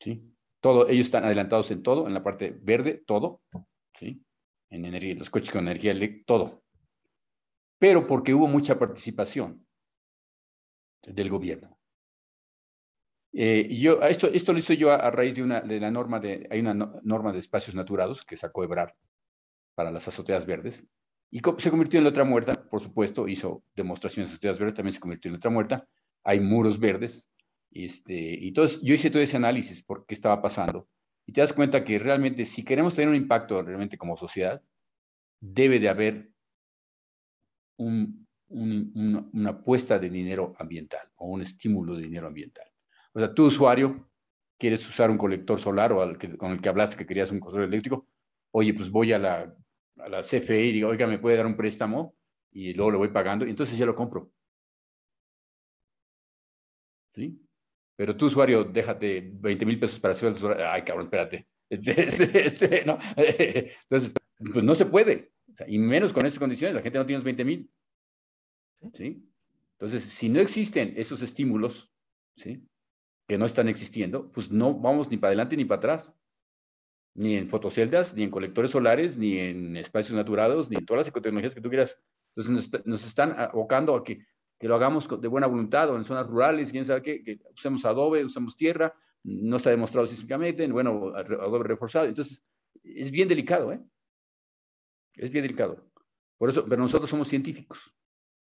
¿Sí? Ellos están adelantados en todo, en la parte verde, todo. ¿Sí? En energía, los coches con energía eléctrica, todo. Pero porque hubo mucha participación del gobierno. Esto lo hice yo a raíz de la norma hay una norma de espacios naturados que sacó Ebrard para las azoteas verdes, y se convirtió en letra muerta, por supuesto, hizo demostraciones de azoteas verdes, también se convirtió en letra muerta, hay muros verdes, y entonces yo hice todo ese análisis por qué estaba pasando, y te das cuenta que realmente si queremos tener un impacto realmente como sociedad, debe de haber una apuesta de dinero ambiental, o un estímulo de dinero ambiental. O sea, tú usuario, quieres usar un colector solar o con el que hablaste que querías un colector eléctrico, oye, pues voy a la CFE y digo, oiga, ¿me puede dar un préstamo? Y luego lo voy pagando, y entonces ya lo compro. ¿Sí? Pero tú, usuario, déjate 20,000 pesos para hacer el solar. Ay, cabrón, espérate. No. Entonces, pues no se puede. O sea, y menos con estas condiciones, la gente no tiene los 20,000. ¿Sí? Entonces, si no existen esos estímulos, ¿sí?, que no están existiendo, pues no vamos ni para adelante ni para atrás. Ni en fotoceldas, ni en colectores solares, ni en espacios naturados, ni en todas las ecotecnologías que tú quieras. Entonces nos están abocando a que lo hagamos de buena voluntad o en zonas rurales, quién sabe qué, que usemos adobe, usamos tierra, no está demostrado científicamente, bueno, adobe reforzado. Entonces, es bien delicado, ¿eh? Es bien delicado. Por eso, pero nosotros somos científicos,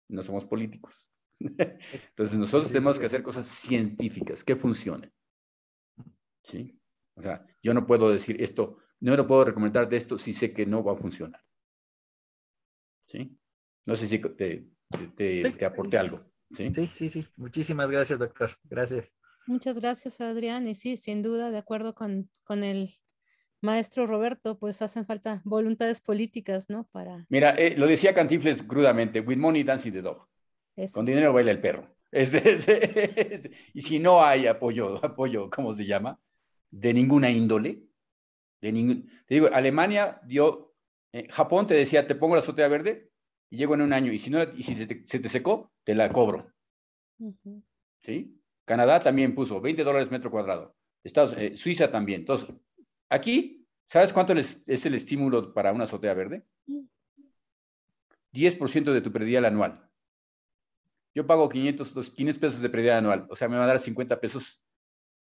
no somos políticos. Entonces, nosotros tenemos que hacer cosas científicas que funcionen. ¿Sí? O sea, yo no puedo decir esto, no lo puedo recomendar de esto si sé que no va a funcionar. ¿Sí? No sé si te aporté algo. ¿Sí?
Sí. Muchísimas gracias, doctor. Gracias.
Muchas gracias, Adrián. Y sí, sin duda, de acuerdo con el maestro Roberto, pues hacen falta voluntades políticas, ¿no? Para
Mira, lo decía Cantinflas crudamente, with money dancing the dog.
eso.
Con dinero baila el perro. Y si no hay apoyo, ¿cómo se llama? De ninguna índole. Te digo, Alemania dio, Japón te decía, te pongo la azotea verde, y llego en un año, y si se te secó, te la cobro. ¿Sí? Canadá también puso $20 metro cuadrado. Suiza también. Entonces, aquí, ¿sabes cuánto es el estímulo para una azotea verde? 10% de tu predial anual. Yo pago 500 pesos de predial anual, o sea, me van a dar 50 pesos.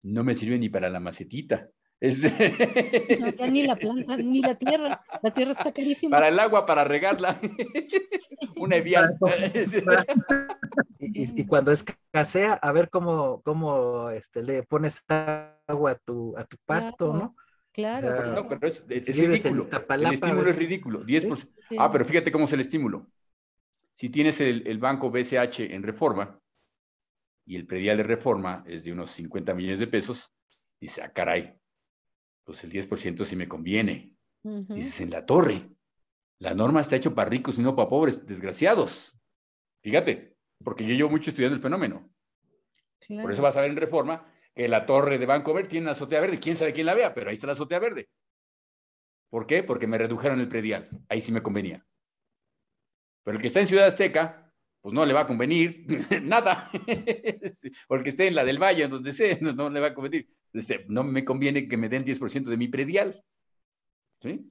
No me sirve ni para la macetita.
No, ya ni la planta, ni la tierra está carísima.
Para el agua, para regarla. Una Evian.
Y cuando escasea, a ver cómo le pones agua a tu pasto,
Claro,
¿no?
claro.
O sea,
No, pero es
si vives en
ridículo.
Iztapalapa,
El estímulo es ridículo. 10%.
Sí.
Ah, pero fíjate cómo es el estímulo. Si tienes el banco BCH en Reforma y el predial de Reforma es de unos 50 millones de pesos, dice, ah, caray, pues el 10% sí me conviene. Dices, en la torre, la norma está hecho para ricos y no para pobres, desgraciados. Fíjate, porque yo llevo mucho estudiando el fenómeno.
Claro.
Por eso vas a ver en Reforma que la torre de Vancouver tiene una azotea verde. Quién sabe quién la vea, pero ahí está la azotea verde. ¿Por qué? Porque me redujeron el predial. Ahí sí me convenía. Pero el que está en Ciudad Azteca, pues no le va a convenir nada. O el que esté en la del Valle, donde sea, no le va a convenir. No me conviene que me den 10% de mi predial. ¿Sí?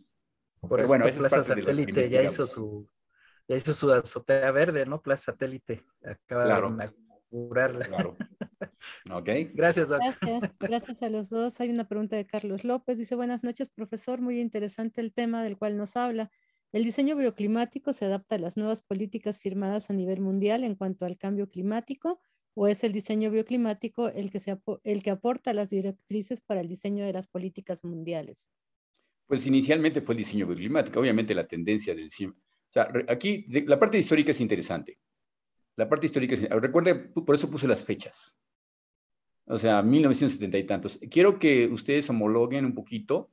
Por
pero
eso
bueno, esa es
Plaza
parte de lo que
Satélite ya hizo su azotea verde, ¿no? Plaza Satélite. Acaba
claro,
de inaugurarla.
Claro. Ok.
Gracias, Doc.
Gracias a los dos. Hay una pregunta de Carlos López. Dice, buenas noches, profesor. Muy interesante el tema del cual nos habla. ¿El diseño bioclimático se adapta a las nuevas políticas firmadas a nivel mundial en cuanto al cambio climático? ¿O es el diseño bioclimático el que aporta las directrices para el diseño de las políticas mundiales?
Pues inicialmente fue el diseño bioclimático, obviamente la tendencia del diseño. O sea, aquí la parte histórica es interesante. La parte histórica recuerde, por eso puse las fechas. O sea, 1970 y tantos. Quiero que ustedes homologuen un poquito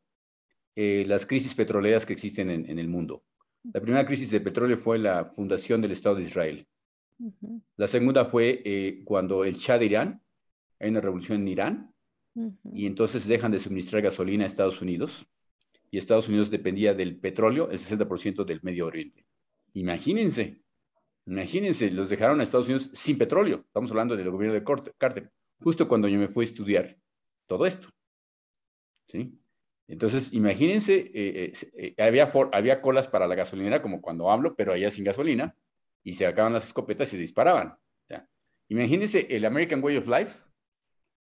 las crisis petroleras que existen en el mundo. La primera crisis de petróleo fue la fundación del Estado de Israel. La segunda fue cuando el Shah de Irán, hay una revolución en Irán, y entonces dejan de suministrar gasolina a Estados Unidos, y Estados Unidos dependía del petróleo, el 60% del Medio Oriente. Imagínense, los dejaron a Estados Unidos sin petróleo. Estamos hablando del gobierno de Carter, justo cuando yo me fui a estudiar todo esto. ¿Sí? Entonces, imagínense, había colas para la gasolinera, como cuando hablo, pero allá sin gasolina, y se acaban las escopetas y se disparaban. O sea, imagínense el American Way of Life,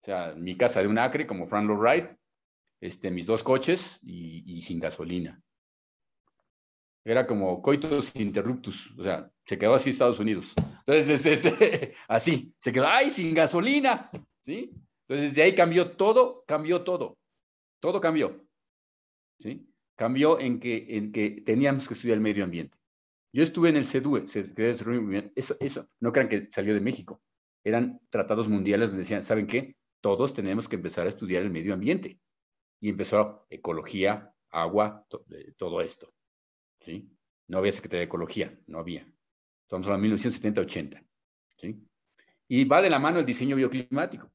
o sea, mi casa de un acre, como Frank Lloyd Wright, mis 2 coches y sin gasolina. Era como coitus interruptus, o sea, se quedó así Estados Unidos. Entonces, así, se quedó, ¡ay, sin gasolina! ¿Sí? Entonces, de ahí cambió todo. Todo cambió. ¿Sí? Cambió en que teníamos que estudiar el medio ambiente. Yo estuve en el CEDUE, eso, no crean que salió de México. Eran tratados mundiales donde decían, ¿saben qué? Todos tenemos que empezar a estudiar el medio ambiente. Y empezó ecología, agua, todo esto. ¿Sí? No había Secretaría de Ecología, no había. Estamos hablando de 1970-80. ¿Sí? Y va de la mano el diseño bioclimático.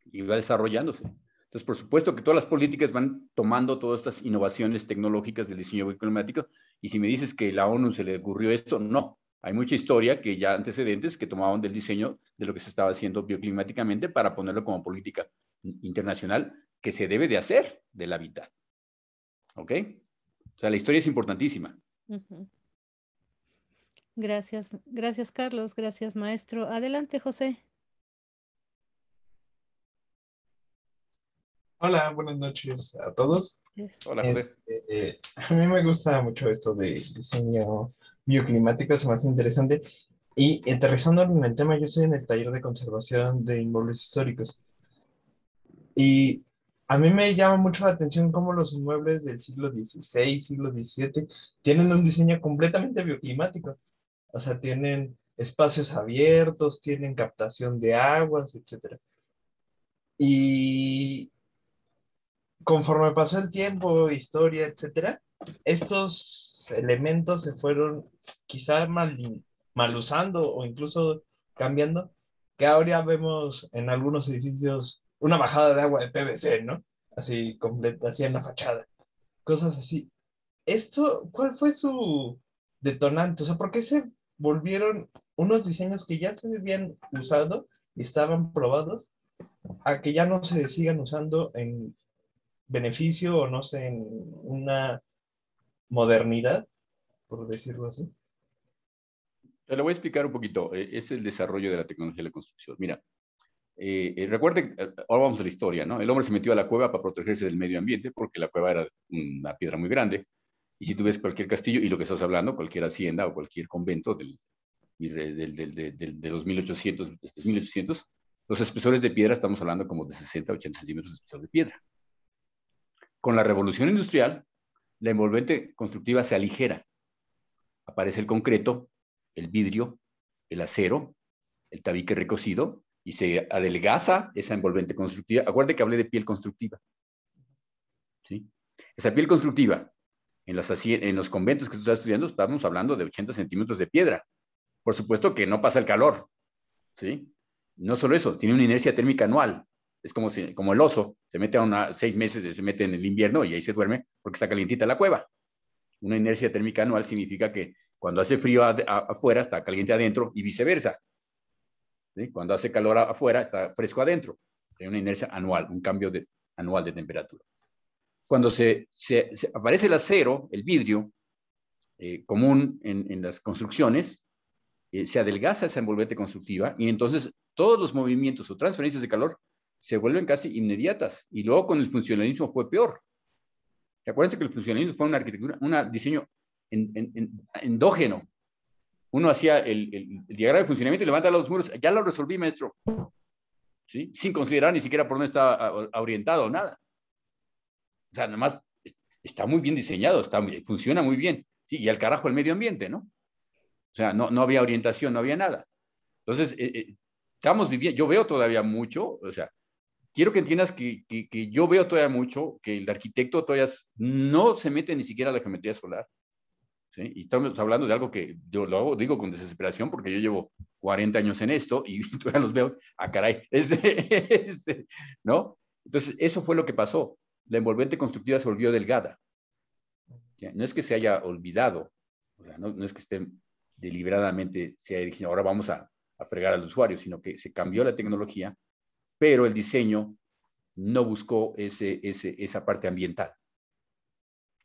Y va desarrollándose. Entonces, por supuesto que todas las políticas van tomando todas estas innovaciones tecnológicas del diseño bioclimático. Y si me dices que a la ONU se le ocurrió esto, no. Hay mucha historia que ya antecedentes que tomaban del diseño de lo que se estaba haciendo bioclimáticamente para ponerlo como política internacional que se debe de hacer del hábitat. ¿Ok? O sea, la historia es importantísima.
Gracias Carlos, gracias maestro. Adelante, José.
Hola, buenas noches a todos.
Hola, José.
A mí me gusta mucho esto de diseño bioclimático, es más interesante. Y aterrizando en el tema, yo estoy en el taller de conservación de inmuebles históricos. Y a mí me llama mucho la atención cómo los inmuebles del siglo XVI, siglo XVII, tienen un diseño completamente bioclimático. O sea, tienen espacios abiertos, tienen captación de aguas, etc. Y conforme pasó el tiempo, historia, etcétera, estos elementos se fueron quizá mal usando o incluso cambiando, que ahora vemos en algunos edificios una bajada de agua de PVC, ¿no? Así completa, así en la fachada, cosas así. ¿Esto, cuál fue su detonante? O sea, ¿por qué se volvieron unos diseños que ya se habían usado y estaban probados a que ya no se sigan usando en beneficio o no sé, en una modernidad, por decirlo así?
Te lo voy a explicar un poquito. Es el desarrollo de la tecnología de la construcción. Mira, recuerde, ahora vamos a la historia, ¿no? El hombre se metió a la cueva para protegerse del medio ambiente porque la cueva era una piedra muy grande. Y si tú ves cualquier castillo, y lo que estás hablando, cualquier hacienda o cualquier convento de los 1800, desde 1800, los espesores de piedra estamos hablando como de 60, 80 centímetros de espesor de piedra. Con la revolución industrial, la envolvente constructiva se aligera. Aparece el concreto, el vidrio, el acero, el tabique recocido, y se adelgaza esa envolvente constructiva. Acuérdate que hablé de piel constructiva. ¿Sí? Esa piel constructiva, en los conventos que tú estás estudiando, estamos hablando de 80 centímetros de piedra. Por supuesto que no pasa el calor. ¿Sí? No solo eso, tiene una inercia térmica anual. Es como el oso, se mete a 6 meses, se mete en el invierno y ahí se duerme porque está calientita la cueva. Una inercia térmica anual significa que cuando hace frío afuera está caliente adentro y viceversa. ¿Sí? Cuando hace calor afuera está fresco adentro. Hay una inercia anual, un cambio anual de temperatura. Cuando se aparece el acero, el vidrio, común en las construcciones, se adelgaza esa envolvente constructiva y entonces todos los movimientos o transferencias de calor se vuelven casi inmediatas. Y luego con el funcionalismo fue peor. Acuérdense que el funcionalismo fue una arquitectura, un diseño endógeno. Uno hacía el diagrama de funcionamiento y levanta los muros. Ya lo resolví, maestro. ¿Sí? Sin considerar ni siquiera por dónde estaba orientado o nada. O sea, nada más está muy bien diseñado, funciona muy bien. ¿Sí? Y al carajo el medio ambiente, ¿no? O sea, no había orientación, no había nada. Entonces, estamos viviendo, yo veo todavía mucho, o sea, quiero que entiendas que yo veo todavía mucho que el arquitecto todavía no se mete ni siquiera a la geometría solar. ¿Sí? Y estamos hablando de algo que yo digo con desesperación porque yo llevo 40 años en esto y todavía los veo, caray, ¿no? Entonces, eso fue lo que pasó. La envolvente constructiva se volvió delgada. ¿Ya? No es que se haya olvidado, o sea, no es que esté deliberadamente, ahora vamos a fregar al usuario, sino que se cambió la tecnología, pero el diseño no buscó esa parte ambiental,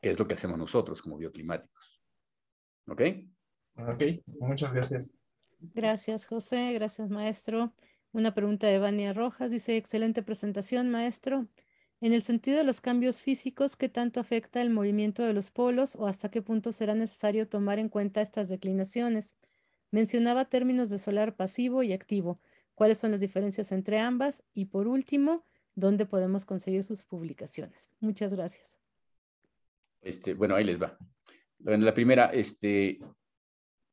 que es lo que hacemos nosotros como bioclimáticos. ¿Ok?
Ok, muchas gracias.
Gracias, José. Gracias, maestro. Una pregunta de Vania Rojas. Dice, excelente presentación, maestro. En el sentido de los cambios físicos, ¿qué tanto afecta el movimiento de los polos o hasta qué punto será necesario tomar en cuenta estas declinaciones? Mencionaba términos de solar pasivo y activo. ¿Cuáles son las diferencias entre ambas? Y por último, ¿dónde podemos conseguir sus publicaciones? Muchas gracias.
Bueno, ahí les va. En la primera,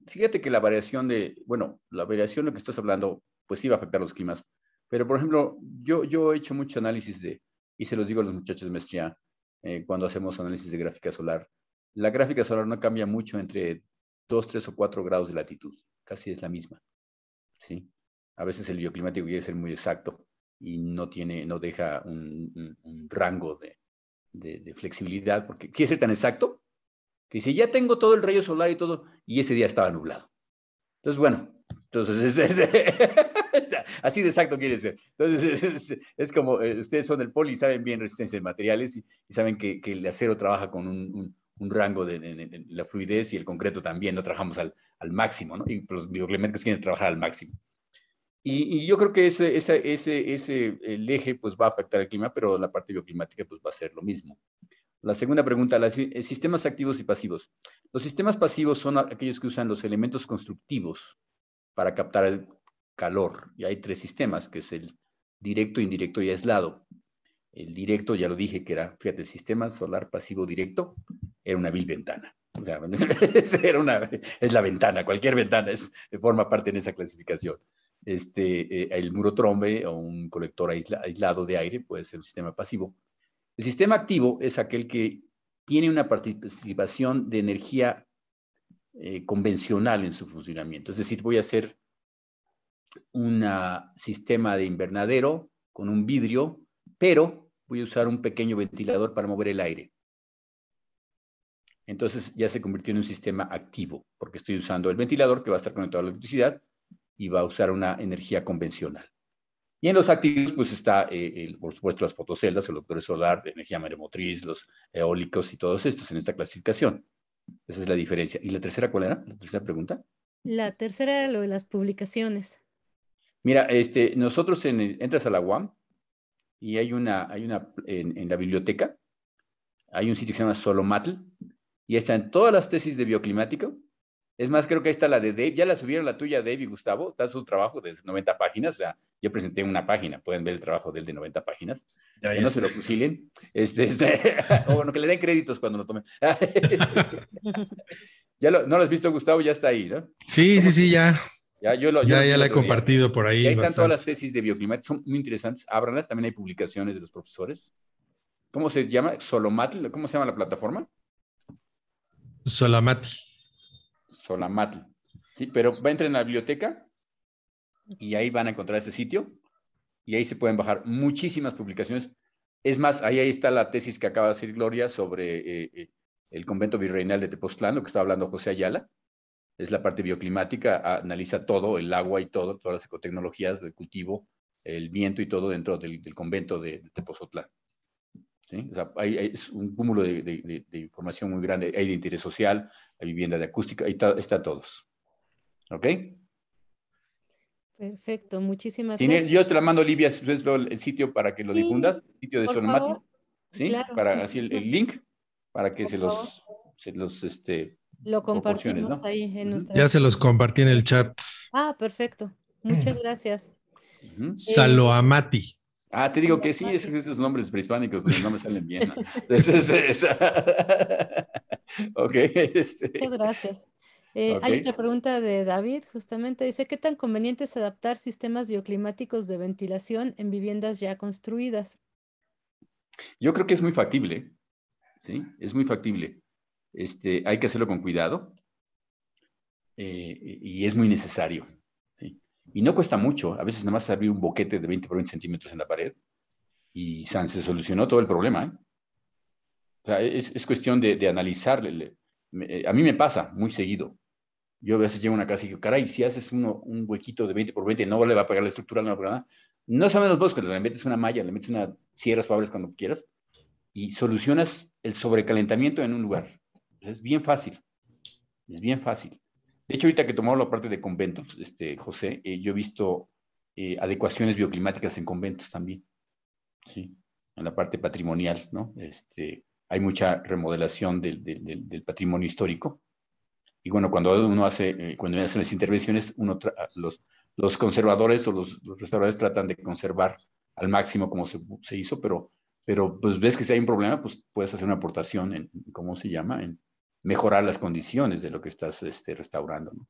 fíjate que la variación de lo que estás hablando, pues sí va a afectar los climas. Pero, por ejemplo, yo he hecho mucho análisis y se los digo a los muchachos de maestría, cuando hacemos análisis de gráfica solar. La gráfica solar no cambia mucho entre 2, 3 o 4 grados de latitud. Casi es la misma. ¿Sí? A veces el bioclimático quiere ser muy exacto y no deja un rango de flexibilidad, porque quiere ser tan exacto que si ya tengo todo el rayo solar y todo, y ese día estaba nublado. Entonces, bueno, así de exacto quiere ser. Entonces, es como, ustedes son del poli y saben bien resistencia de materiales y saben que el acero trabaja con un rango de la fluidez y el concreto también, no trabajamos al máximo, ¿no? Y los bioclimáticos quieren trabajar al máximo. Y yo creo que el eje pues va a afectar el clima, pero la parte bioclimática pues va a ser lo mismo. La segunda pregunta, sistemas activos y pasivos. Los sistemas pasivos son aquellos que usan los elementos constructivos para captar el calor. Y hay 3 sistemas, que es el directo, indirecto y aislado. El directo, ya lo dije, que era, fíjate, el sistema solar pasivo directo era una vil ventana. O sea, es la ventana, cualquier ventana forma parte en esa clasificación. El muro trombe o un colector aislado de aire puede ser un sistema pasivo. El sistema activo es aquel que tiene una participación de energía convencional en su funcionamiento. Es decir, voy a hacer un sistema de invernadero con un vidrio, pero voy a usar un pequeño ventilador para mover el aire. entonces ya se convirtió en un sistema activo, porque estoy usando el ventilador que va a estar conectado a la electricidad y va a usar una energía convencional. Y en los activos, pues está, por supuesto, las fotoceldas, el vector solar, la energía maremotriz, los eólicos y todos estos en esta clasificación. Esa es la diferencia. ¿Y la tercera cuál era? ¿La tercera pregunta?
La tercera era lo de las publicaciones.
Mira, nosotros entras a la UAM y hay en la biblioteca, hay un sitio que se llama Solomatl, y están todas las tesis de bioclimático. Es más, creo que ahí está la de Dave, ya la subieron la tuya, Dave y Gustavo, está su trabajo de 90 páginas, o sea, yo presenté una página, pueden ver el trabajo de él de 90 páginas, que no se lo fusilen, o bueno, que le den créditos cuando lo tomen. ¿No lo has visto, Gustavo? Ya está ahí, ¿no?
Sí, ya.
Ya
La he compartido por ahí.
Y ahí están todas las tesis de bioclimática, son muy interesantes, ábranlas, también hay publicaciones de los profesores. ¿Cómo se llama? Solomatl, ¿cómo se llama la plataforma?
Solomatl.
Sí, pero entren en la biblioteca y ahí van a encontrar ese sitio y ahí se pueden bajar muchísimas publicaciones. Es más, ahí está la tesis que acaba de decir Gloria sobre el convento virreinal de Tepoztlán, lo que estaba hablando José Ayala. Es la parte bioclimática, analiza todo, el agua y todo, todas las ecotecnologías del cultivo, el viento y todo dentro del convento de Tepoztlán. ¿Sí? O sea, es un cúmulo de información muy grande. Hay de interés social, hay vivienda de acústica, ahí está todos. ¿Ok?
Perfecto, muchísimas gracias.
Yo te la mando, Olivia, el sitio para que lo difundas, el sitio de Solomatl, ¿sí?
Claro.
Para así el link, para que
lo compartimos,
¿no?
ahí en nuestra...
Ya se los compartí en el chat.
Ah, perfecto. Muchas gracias.
Saloamati.
Te digo que sí, esos nombres prehispánicos pues, no me salen bien, ¿no? Ok.
Muchas gracias.
Okay.
Hay otra pregunta de David, justamente. Dice, ¿qué tan conveniente es adaptar sistemas bioclimáticos de ventilación en viviendas ya construidas?
Yo creo que es muy factible, ¿sí? Es muy factible. Hay que hacerlo con cuidado y es muy necesario, ¿sí? Y no cuesta mucho. A veces nada más abrir un boquete de 20 por 20 centímetros en la pared y se solucionó todo el problema, ¿eh? O sea, es cuestión de analizarle. A mí me pasa muy seguido. Yo a veces llego a una casa y digo, caray, si haces un huequito de 20 por 20, no le va a pegar la estructura, no va a pegar nada. No saben los bosques, le metes una malla, le metes una sierras fables cuando quieras y solucionas el sobrecalentamiento en un lugar. Es bien fácil, es bien fácil. De hecho, ahorita que tomamos la parte de conventos, José, yo he visto adecuaciones bioclimáticas en conventos también, ¿sí? En la parte patrimonial, ¿no? Hay mucha remodelación del patrimonio histórico. Y bueno, cuando cuando hacen las intervenciones, los conservadores o los restauradores tratan de conservar al máximo como se hizo, pero pues ves que si hay un problema, pues puedes hacer una aportación en ¿cómo se llama? En mejorar las condiciones de lo que estás restaurando, ¿no?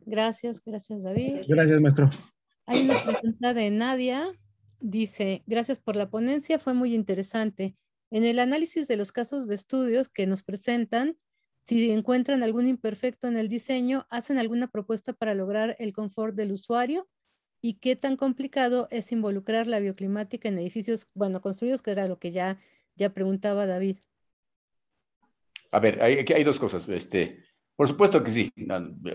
Gracias David.
Gracias, maestro.
Hay una pregunta de Nadia. Dice, gracias por la ponencia, fue muy interesante. En el análisis de los casos de estudios que nos presentan, si encuentran algún imperfecto en el diseño, ¿hacen alguna propuesta para lograr el confort del usuario? ¿Y qué tan complicado es involucrar la bioclimática en edificios, bueno, construidos, que era lo que ya preguntaba David?
A ver, aquí hay dos cosas. Por supuesto que sí.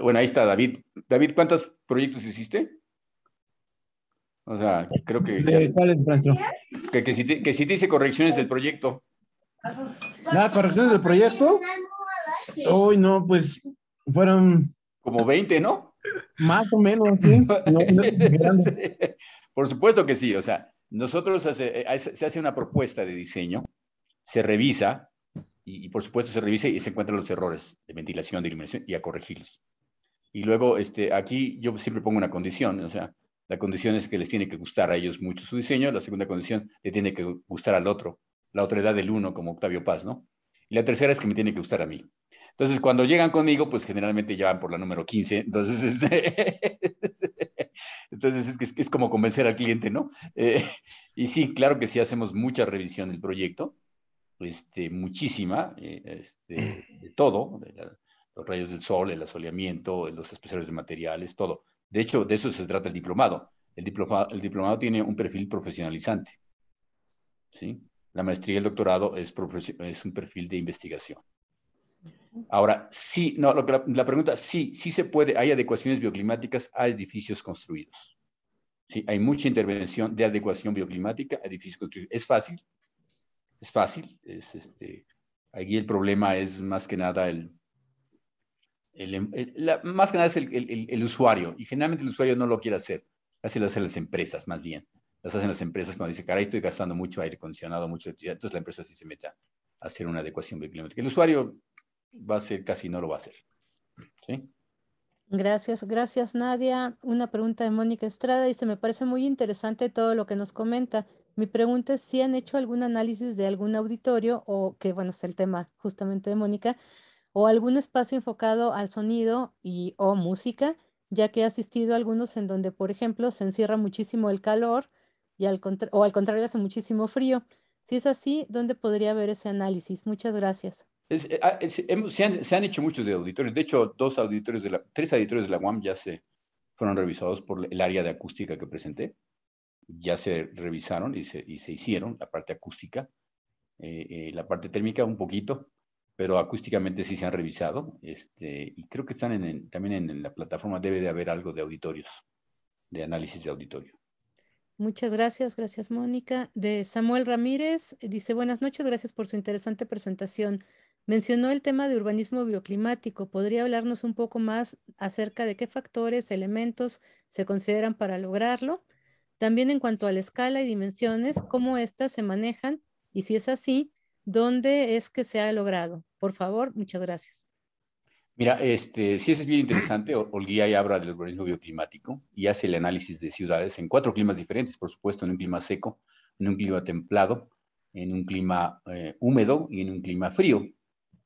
Bueno, ahí está David. David, ¿cuántos proyectos hiciste? O sea, creo que...
¿Cuál es, maestro?
Que si te hice correcciones del proyecto.
¿Correcciones del proyecto? Uy, no, pues fueron...
Como 20, ¿no?
Más o menos, sí.
Por supuesto que sí. O sea, nosotros se hace una propuesta de diseño, se revisa y por supuesto se revisa y se encuentran los errores de ventilación, de iluminación y a corregirlos. Y luego, aquí yo siempre pongo una condición, o sea, la condición es que les tiene que gustar a ellos mucho su diseño, la segunda condición le tiene que gustar al otro, la otra edad del uno, como Octavio Paz, ¿no? Y la tercera es que me tiene que gustar a mí. Entonces, cuando llegan conmigo, pues generalmente ya van por la número 15, entonces, es como convencer al cliente, ¿no? Y sí, claro que sí hacemos mucha revisión del proyecto, muchísima, de todo, los rayos del sol, el asoleamiento, los espesores de materiales, todo. De hecho, de eso se trata el diplomado. El diplomado tiene un perfil profesionalizante, ¿sí? La maestría y el doctorado es un perfil de investigación. Ahora, sí, no, la pregunta, sí se puede, hay adecuaciones bioclimáticas a edificios construidos. Sí, hay mucha intervención de adecuación bioclimática a edificios construidos. Es fácil, aquí el problema es más que nada más que nada es el usuario, y generalmente el usuario no lo quiere hacer, lo hacen las empresas más bien. Las hacen las empresas cuando dice, caray, estoy gastando mucho aire acondicionado, mucha electricidad, entonces la empresa sí se mete a hacer una adecuación bioclimática. El usuario va a hacer, casi no lo va a hacer. ¿Sí?
Gracias Nadia. Una pregunta de Mónica Estrada dice, me parece muy interesante todo lo que nos comenta. Mi pregunta es si han hecho algún análisis de algún auditorio o que, bueno, es el tema justamente de Mónica, o algún espacio enfocado al sonido y o música, ya que he asistido a algunos en donde, por ejemplo, se encierra muchísimo el calor y o al contrario hace muchísimo frío. Si es así, ¿dónde podría haber ese análisis? Muchas gracias.
Se han hecho muchos de auditorios. De hecho, 3 auditorios de la UAM ya se fueron revisados por el área de acústica que presenté. Ya se revisaron y se hicieron la parte acústica, la parte térmica un poquito, pero acústicamente sí se han revisado. Y creo que están también en la plataforma, debe de haber algo de auditorios, de análisis de auditorio.
Muchas gracias Mónica. De Samuel Ramírez, dice, buenas noches, gracias por su interesante presentación. Mencionó el tema de urbanismo bioclimático. ¿Podría hablarnos un poco más acerca de qué factores, elementos se consideran para lograrlo? También en cuanto a la escala y dimensiones, cómo éstas se manejan y si es así, ¿dónde es que se ha logrado? Por favor, muchas gracias.
Mira, sí, eso es bien interesante. Olguía ya habla del urbanismo bioclimático y hace el análisis de ciudades en 4 climas diferentes, por supuesto, en un clima seco, en un clima templado, en un clima húmedo y en un clima frío.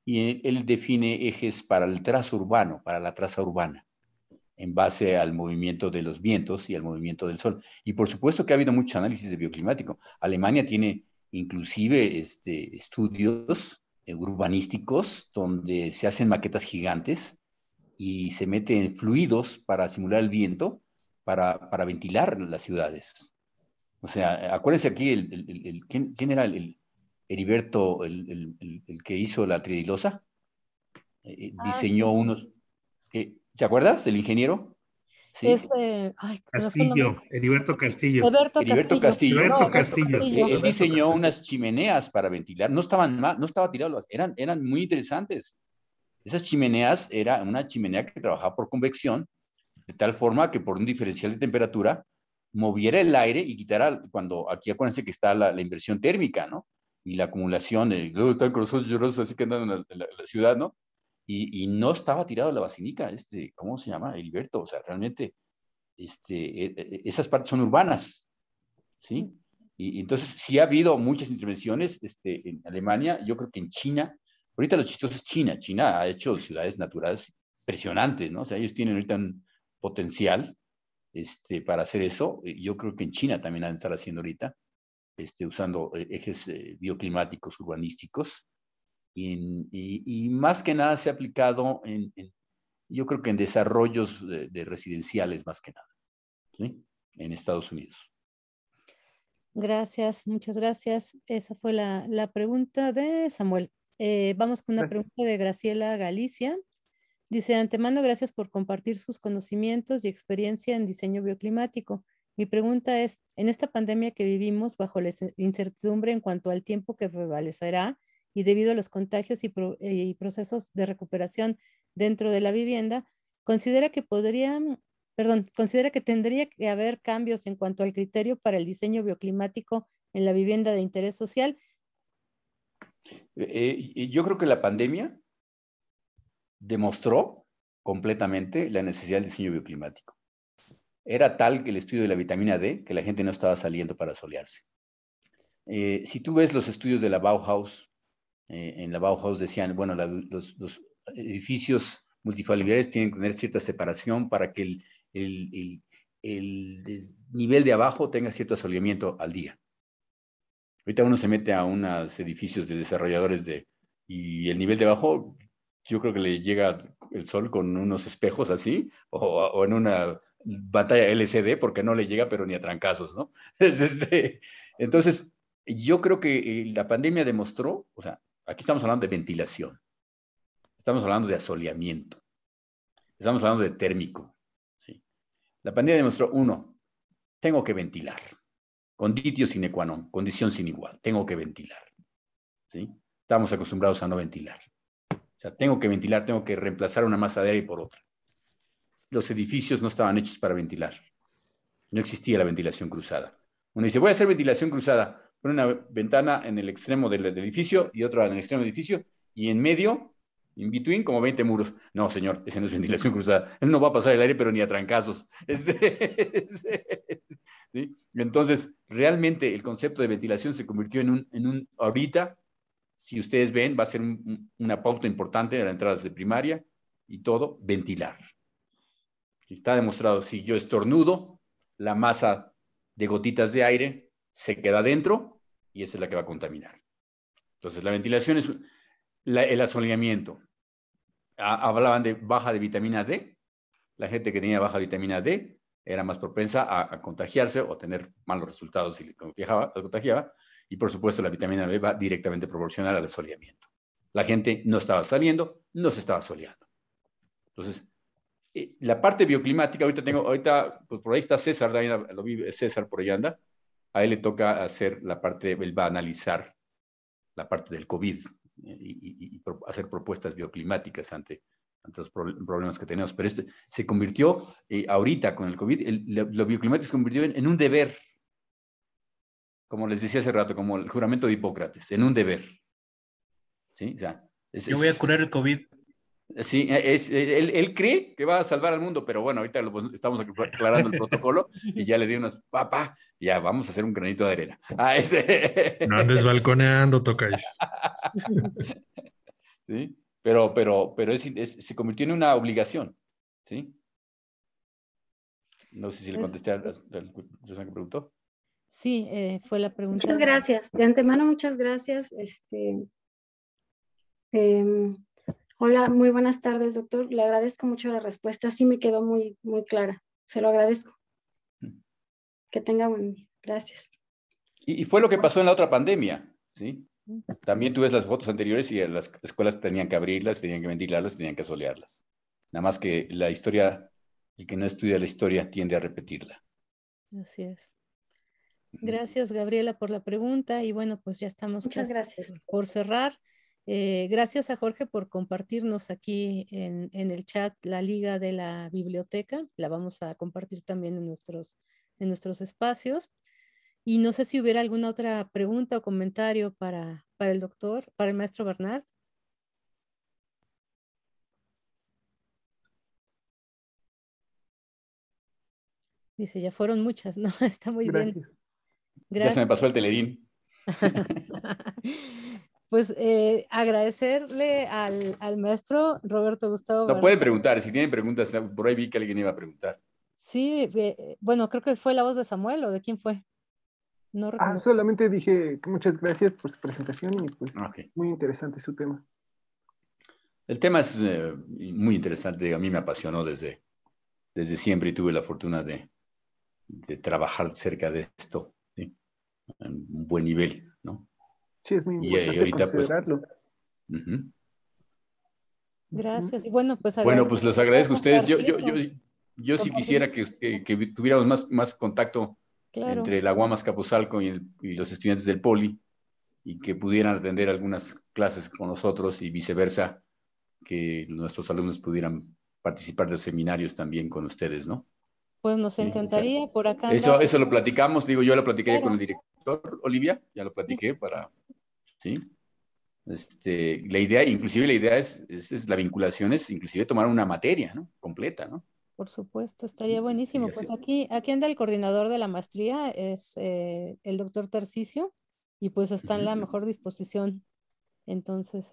Y él define ejes para el trazo urbano, para la traza urbana, en base al movimiento de los vientos y al movimiento del sol. Y por supuesto que ha habido mucho análisis de bioclimático. Alemania tiene inclusive estudios urbanísticos donde se hacen maquetas gigantes y se meten fluidos para simular el viento, para ventilar las ciudades. O sea, acuérdense aquí, ¿quién era Heriberto, el que hizo la tridilosa? Diseñó
sí.
unos... ¿te acuerdas del ingeniero? ¿Sí?
Castillo, Heriberto Castillo.
Heriberto Castillo.
Heriberto Castillo.
Él diseñó unas chimeneas para ventilar. No estaban mal, no estaba tirado, eran muy interesantes. Esas chimeneas, era una chimenea que trabajaba por convección, de tal forma que por un diferencial de temperatura moviera el aire y quitara, aquí acuérdense que está la inversión térmica, ¿no? Y la acumulación, luego están con los ojos llorosos así que andan en la ciudad, ¿no? Y no estaba tirado la basinica, ¿cómo se llama? Heriberto, o sea, realmente, esas partes son urbanas, ¿sí? Y entonces sí ha habido muchas intervenciones, en Alemania, yo creo que en China, ahorita lo chistoso es China. China ha hecho ciudades naturales impresionantes, ¿no? O sea, ellos tienen ahorita un potencial, para hacer eso. Yo creo que en China también han de estar haciendo ahorita, usando ejes bioclimáticos urbanísticos. Y más que nada se ha aplicado yo creo que en desarrollos de residenciales más que nada, ¿sí? En Estados Unidos.
Gracias, muchas gracias. Esa fue la pregunta de Samuel. Vamos con una pregunta de Graciela Galicia. Dice, de antemano, gracias por compartir sus conocimientos y experiencia en diseño bioclimático. Mi pregunta es, en esta pandemia que vivimos bajo la incertidumbre en cuanto al tiempo que prevalecerá y debido a los contagios y procesos de recuperación dentro de la vivienda, considera que tendría que haber cambios en cuanto al criterio para el diseño bioclimático en la vivienda de interés social.
Yo creo que la pandemia demostró completamente la necesidad del diseño bioclimático. Era tal que el estudio de la vitamina D que la gente no estaba saliendo para solearse. Si tú ves los estudios de la Bauhaus, en la Bauhaus decían, bueno, los edificios multifamiliares tienen que tener cierta separación para que el nivel de abajo tenga cierto asoleamiento al día. Ahorita uno se mete a unos edificios de desarrolladores y el nivel de abajo, yo creo que le llega el sol con unos espejos así, o en una pantalla LCD, porque no le llega, pero ni a trancazos, ¿no? Entonces, yo creo que la pandemia demostró, o sea, aquí estamos hablando de ventilación, estamos hablando de asoleamiento, estamos hablando de térmico. ¿Sí? La pandemia demostró, uno, tengo que ventilar, conditio sine qua non, condición sin igual, tengo que ventilar. ¿Sí? Estamos acostumbrados a no ventilar. O sea, tengo que ventilar, tengo que reemplazar una masa de aire por otra. Los edificios no estaban hechos para ventilar. No existía la ventilación cruzada. Uno dice, voy a hacer ventilación cruzada. Pone una ventana en el extremo del edificio y otra en el extremo del edificio, y en medio, in between, como 20 muros. No, señor, esa no es ventilación cruzada. No va a pasar el aire, pero ni a trancazos. ¿Sí? Entonces, realmente el concepto de ventilación se convirtió en ahorita, si ustedes ven, va a ser una pauta importante de las entradas de primaria y todo, ventilar. Está demostrado, si yo estornudo, la masa de gotitas de aire se queda dentro y esa es la que va a contaminar. Entonces, la ventilación es el asoleamiento. Hablaban de baja de vitamina D. La gente que tenía baja vitamina D era más propensa a contagiarse o tener malos resultados si le contagiaba. Y, por supuesto, la vitamina B va directamente proporcional al asoleamiento. La gente no estaba saliendo, no se estaba soleando. Entonces, la parte bioclimática, ahorita pues por ahí está César, lo vi, César por ahí anda, a él le toca hacer la parte, él va a analizar la parte del COVID y hacer propuestas bioclimáticas ante los problemas que tenemos. Pero se convirtió, ahorita con el COVID, lo bioclimático se convirtió en un deber, como les decía hace rato, como el juramento de Hipócrates, en un deber. ¿Sí? O sea,
yo voy a curar el COVID.
Sí, él cree que va a salvar al mundo, pero bueno, ahorita estamos aclarando el protocolo y ya le di unos, papá, ya vamos a hacer un granito de arena.
No andes balconeando, tocayo.
Sí, pero se convirtió en una obligación, ¿sí? No sé si le contesté a la persona que preguntó.
Sí, fue la pregunta.
Muchas gracias. De antemano, muchas gracias. Hola, muy buenas tardes, doctor. Le agradezco mucho la respuesta. Sí me quedó muy, muy clara. Se lo agradezco. Que tenga buen día. Gracias.
Y fue lo que pasó en la otra pandemia, ¿sí? También tú ves las fotos anteriores y las escuelas tenían que abrirlas, tenían que ventilarlas, tenían que solearlas. Nada más que la historia, el que no estudia la historia tiende a repetirla.
Así es. Gracias, Gabriela, por la pregunta. Y bueno, pues ya estamos
Muchas gracias.
por cerrar. Gracias a Jorge por compartirnos aquí en el chat la liga de la biblioteca. La vamos a compartir también en nuestros espacios. Y no sé si hubiera alguna otra pregunta o comentario para el doctor, para el maestro Bernard. Dice, ya fueron muchas, ¿no? Está muy bien.
Gracias. Ya se me pasó el telerín.
Pues agradecerle al maestro Roberto Gustavo.
No, pueden preguntar, si tienen preguntas, por ahí vi que alguien iba a preguntar.
Sí, bueno, creo que fue la voz de Samuel, ¿o de quién fue? No recuerdo.
Solamente dije que muchas gracias por su presentación y pues muy interesante su tema.
El tema es muy interesante, a mí me apasionó desde siempre y tuve la fortuna de trabajar cerca de esto, ¿sí? En un buen nivel, ¿no?
Sí, es muy importante ahorita, considerarlo.
Pues,
gracias. Y bueno, pues
los agradezco a ustedes. Yo sí quisiera que tuviéramos más contacto entre la UAM Azcapotzalco y los estudiantes del Poli y que pudieran atender algunas clases con nosotros y viceversa, que nuestros alumnos pudieran participar de los seminarios también con ustedes, ¿no?
Pues nos encantaría, o sea, por acá.
Eso lo platicamos, digo, yo lo platiqué con el director, Olivia, ya lo platiqué ¿sí? La idea es la vinculación, es inclusive tomar una materia, ¿no? Completa, ¿no?
Por supuesto, estaría buenísimo. Pues aquí anda el coordinador de la maestría, es el doctor Tarcisio, y pues está en la mejor disposición. Entonces,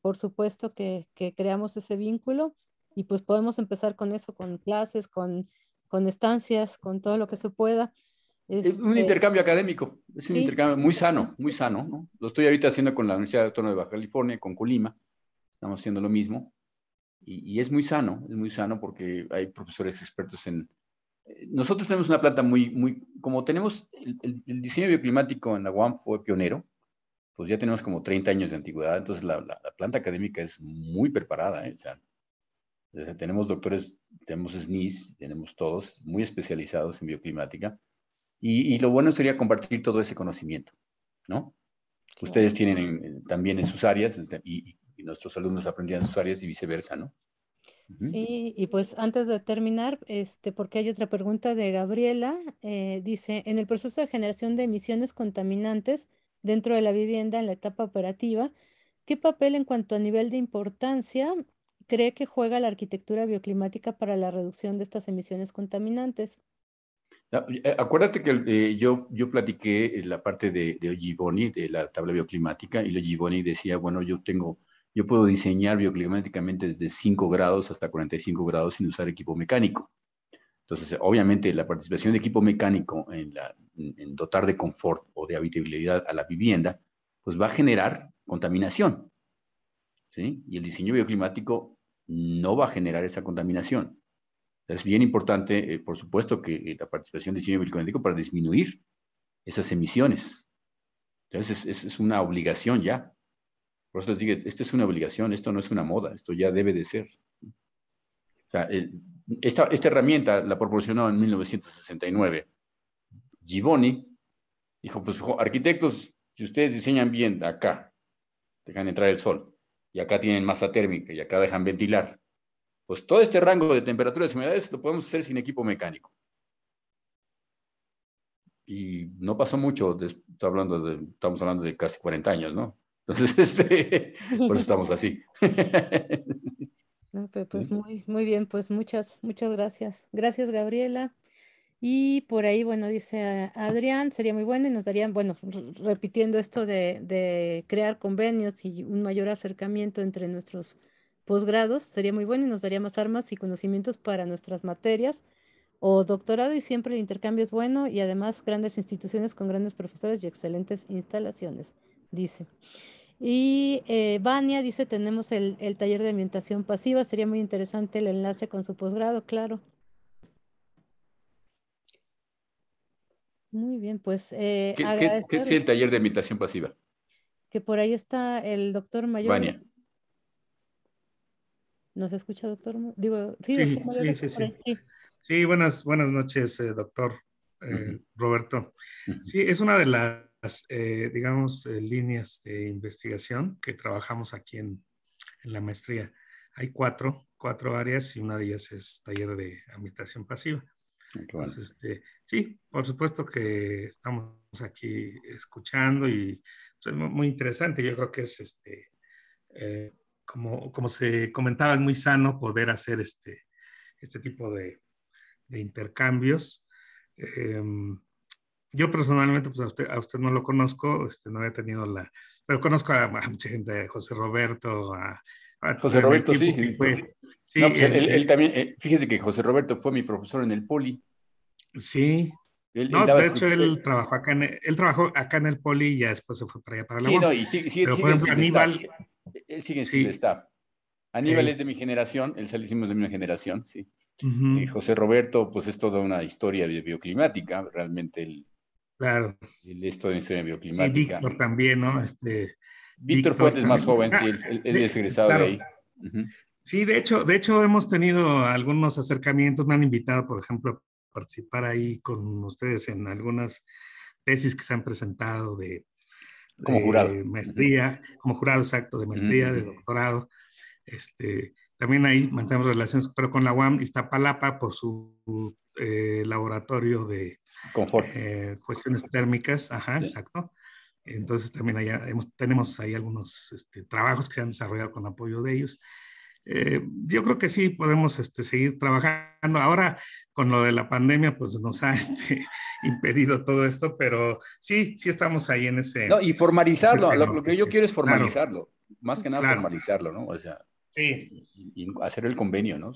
por supuesto que creamos ese vínculo y pues podemos empezar con eso, con clases, con estancias, con todo lo que se pueda.
Es un intercambio académico, es un intercambio muy sano, ¿no? Lo estoy ahorita haciendo con la Universidad Autónoma de Baja California, con Colima, estamos haciendo lo mismo, y es muy sano porque hay profesores expertos en nosotros tenemos una planta como tenemos el diseño bioclimático en la UAM fue pionero, pues ya tenemos como 30 años de antigüedad, entonces la planta académica es muy preparada, ¿eh? O sea, tenemos doctores, tenemos SNIs, tenemos todos muy especializados en bioclimática, y lo bueno sería compartir todo ese conocimiento, ¿no? Claro. Ustedes tienen también en sus áreas, y nuestros alumnos aprendían en sus áreas y viceversa, ¿no?
Sí, y pues antes de terminar, porque hay otra pregunta de Gabriela, dice, en el proceso de generación de emisiones contaminantes dentro de la vivienda en la etapa operativa, ¿qué papel en cuanto a nivel de importancia cree que juega la arquitectura bioclimática para la reducción de estas emisiones contaminantes?
Acuérdate que yo platiqué la parte de Oggiboni, de la tabla bioclimática, y Oggiboni decía, bueno, yo puedo diseñar bioclimáticamente desde 5 grados hasta 45 grados sin usar equipo mecánico. Entonces, obviamente, la participación de equipo mecánico en dotar de confort o de habitabilidad a la vivienda, pues va a generar contaminación, ¿sí? Y el diseño bioclimático no va a generar esa contaminación. Es bien importante, por supuesto, que la participación del diseño bioclimático para disminuir esas emisiones. Entonces, es una obligación ya. Por eso les digo, esto es una obligación, esto no es una moda, esto ya debe de ser. O sea, esta herramienta la proporcionó en 1969. Giboni dijo, pues arquitectos, si ustedes diseñan bien acá, dejan entrar el sol, y acá tienen masa térmica, y acá dejan ventilar, pues todo este rango de temperaturas y humedades lo podemos hacer sin equipo mecánico. Y no pasó mucho, estamos hablando de casi 40 años, ¿no? Entonces, por eso estamos así.
No, pues muy bien, pues muchas gracias. Gracias, Gabriela. Y por ahí, bueno, dice Adrián, sería muy bueno y nos darían, bueno, repitiendo esto de crear convenios y un mayor acercamiento entre nuestros posgrados, sería muy bueno y nos daría más armas y conocimientos para nuestras materias o doctorado, y siempre el intercambio es bueno y además grandes instituciones con grandes profesores y excelentes instalaciones, dice. Y Vania dice, tenemos el taller de ambientación pasiva, sería muy interesante el enlace con su posgrado, claro. Muy bien, pues
¿Qué es el taller de ambientación pasiva?
Que por ahí está el doctor Mayor.
Vania.
¿Nos escucha, doctor? Digo, sí,
sí,
doctor Mayor.
Sí, buenas noches, doctor Roberto. Sí, es una de las, digamos, líneas de investigación que trabajamos aquí en la maestría. Hay cuatro áreas y una de ellas es taller de ambientación pasiva. Entonces, sí, por supuesto que estamos aquí escuchando y pues, es muy interesante. Yo creo que es como se comentaba, es muy sano poder hacer este tipo de intercambios. Yo personalmente, pues a usted no lo conozco, no he tenido pero conozco a mucha gente, a José Roberto, a
José Roberto, sí.
Sí,
no, pues él también, fíjese que José Roberto fue mi profesor en el Poli.
Sí. De hecho, él trabajó acá en el Poli y ya después se fue para allá para la UAM.
Sí, no, y sigue
por ejemplo, Aníbal.
Él sigue en el staff. Aníbal es de mi generación, él salimos de mi generación, sí. Y José Roberto, pues es toda una historia bioclimática, realmente
claro.
Esto de historia bioclimática.
Sí, Víctor también, ¿no?
Víctor Fuentes, más joven, sí, él es egresado de ahí.
Sí, de hecho hemos tenido algunos acercamientos, me han invitado, por ejemplo, a participar ahí con ustedes en algunas tesis que se han presentado de
como jurado.
Maestría, como jurado, exacto, de maestría, de doctorado. También ahí mantenemos relaciones, pero con la UAM Iztapalapa por su laboratorio de
confort.
Cuestiones térmicas, ajá, sí. Exacto. Entonces también tenemos ahí algunos trabajos que se han desarrollado con apoyo de ellos. Yo creo que sí podemos seguir trabajando. Ahora con lo de la pandemia pues nos ha impedido todo esto, pero sí estamos ahí en ese...
No, y formalizarlo, lo que yo quiero es formalizarlo, claro, más que nada
claro.
Formalizarlo, ¿no? O sea,
sí.
Y hacer el convenio, ¿no?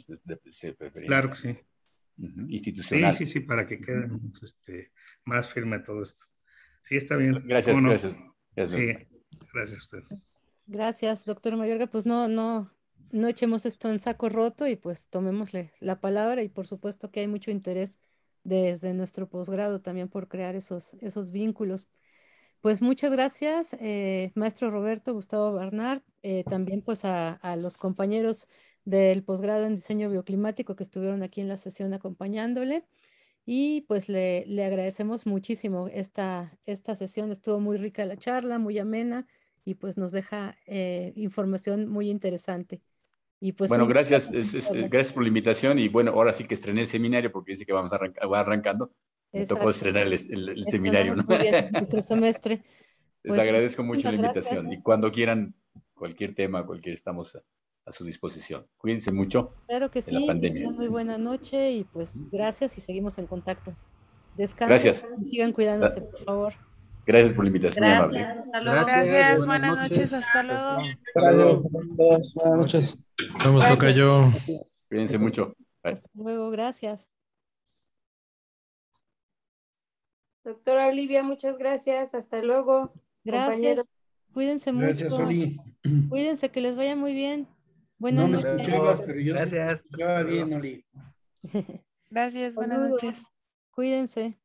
Claro que sí.
Institucional.
Sí, para que quede más firme todo esto. Sí, está bien.
Gracias.
Sí, gracias a usted.
Gracias, doctor Mayorga. Pues no echemos esto en saco roto y pues tomémosle la palabra, y por supuesto que hay mucho interés desde nuestro posgrado también por crear esos vínculos. Pues muchas gracias, maestro Roberto Gustavo Bernard, también pues a los compañeros del posgrado en diseño bioclimático que estuvieron aquí en la sesión acompañándole. Y pues le agradecemos muchísimo esta sesión. Estuvo muy rica la charla, muy amena y pues nos deja información muy interesante. Y pues
bueno, gracias, gracias por la invitación y bueno, ahora sí que estrené el seminario porque dice que va arrancando. Me tocó estrenar el seminario, ¿no?
Muy bien, nuestro semestre.
Les agradezco mucho la invitación y cuando quieran cualquier tema, estamos a su disposición. Cuídense mucho.
Claro que sí,
la pandemia.
muy buena noche y pues gracias y seguimos en contacto. Descansen.
Gracias.
Y sigan cuidándose, por favor.
Gracias por la invitación.
Gracias, hasta luego.
Gracias, buenas noches, hasta luego.
Buenas noches.
Vamos, tocayo.
Cuídense mucho. Bye.
Hasta luego, gracias.
Doctora Olivia, muchas gracias. Hasta luego.
Gracias.
Compañeros.
Cuídense
Gracias,
mucho.
Oli.
Cuídense, que les vaya muy bien. Buenas
No me
noches.
escuchabas, pero yo
Gracias.
escuchaba bien, Oli.
Gracias, buenas
Saludos.
noches.
Cuídense.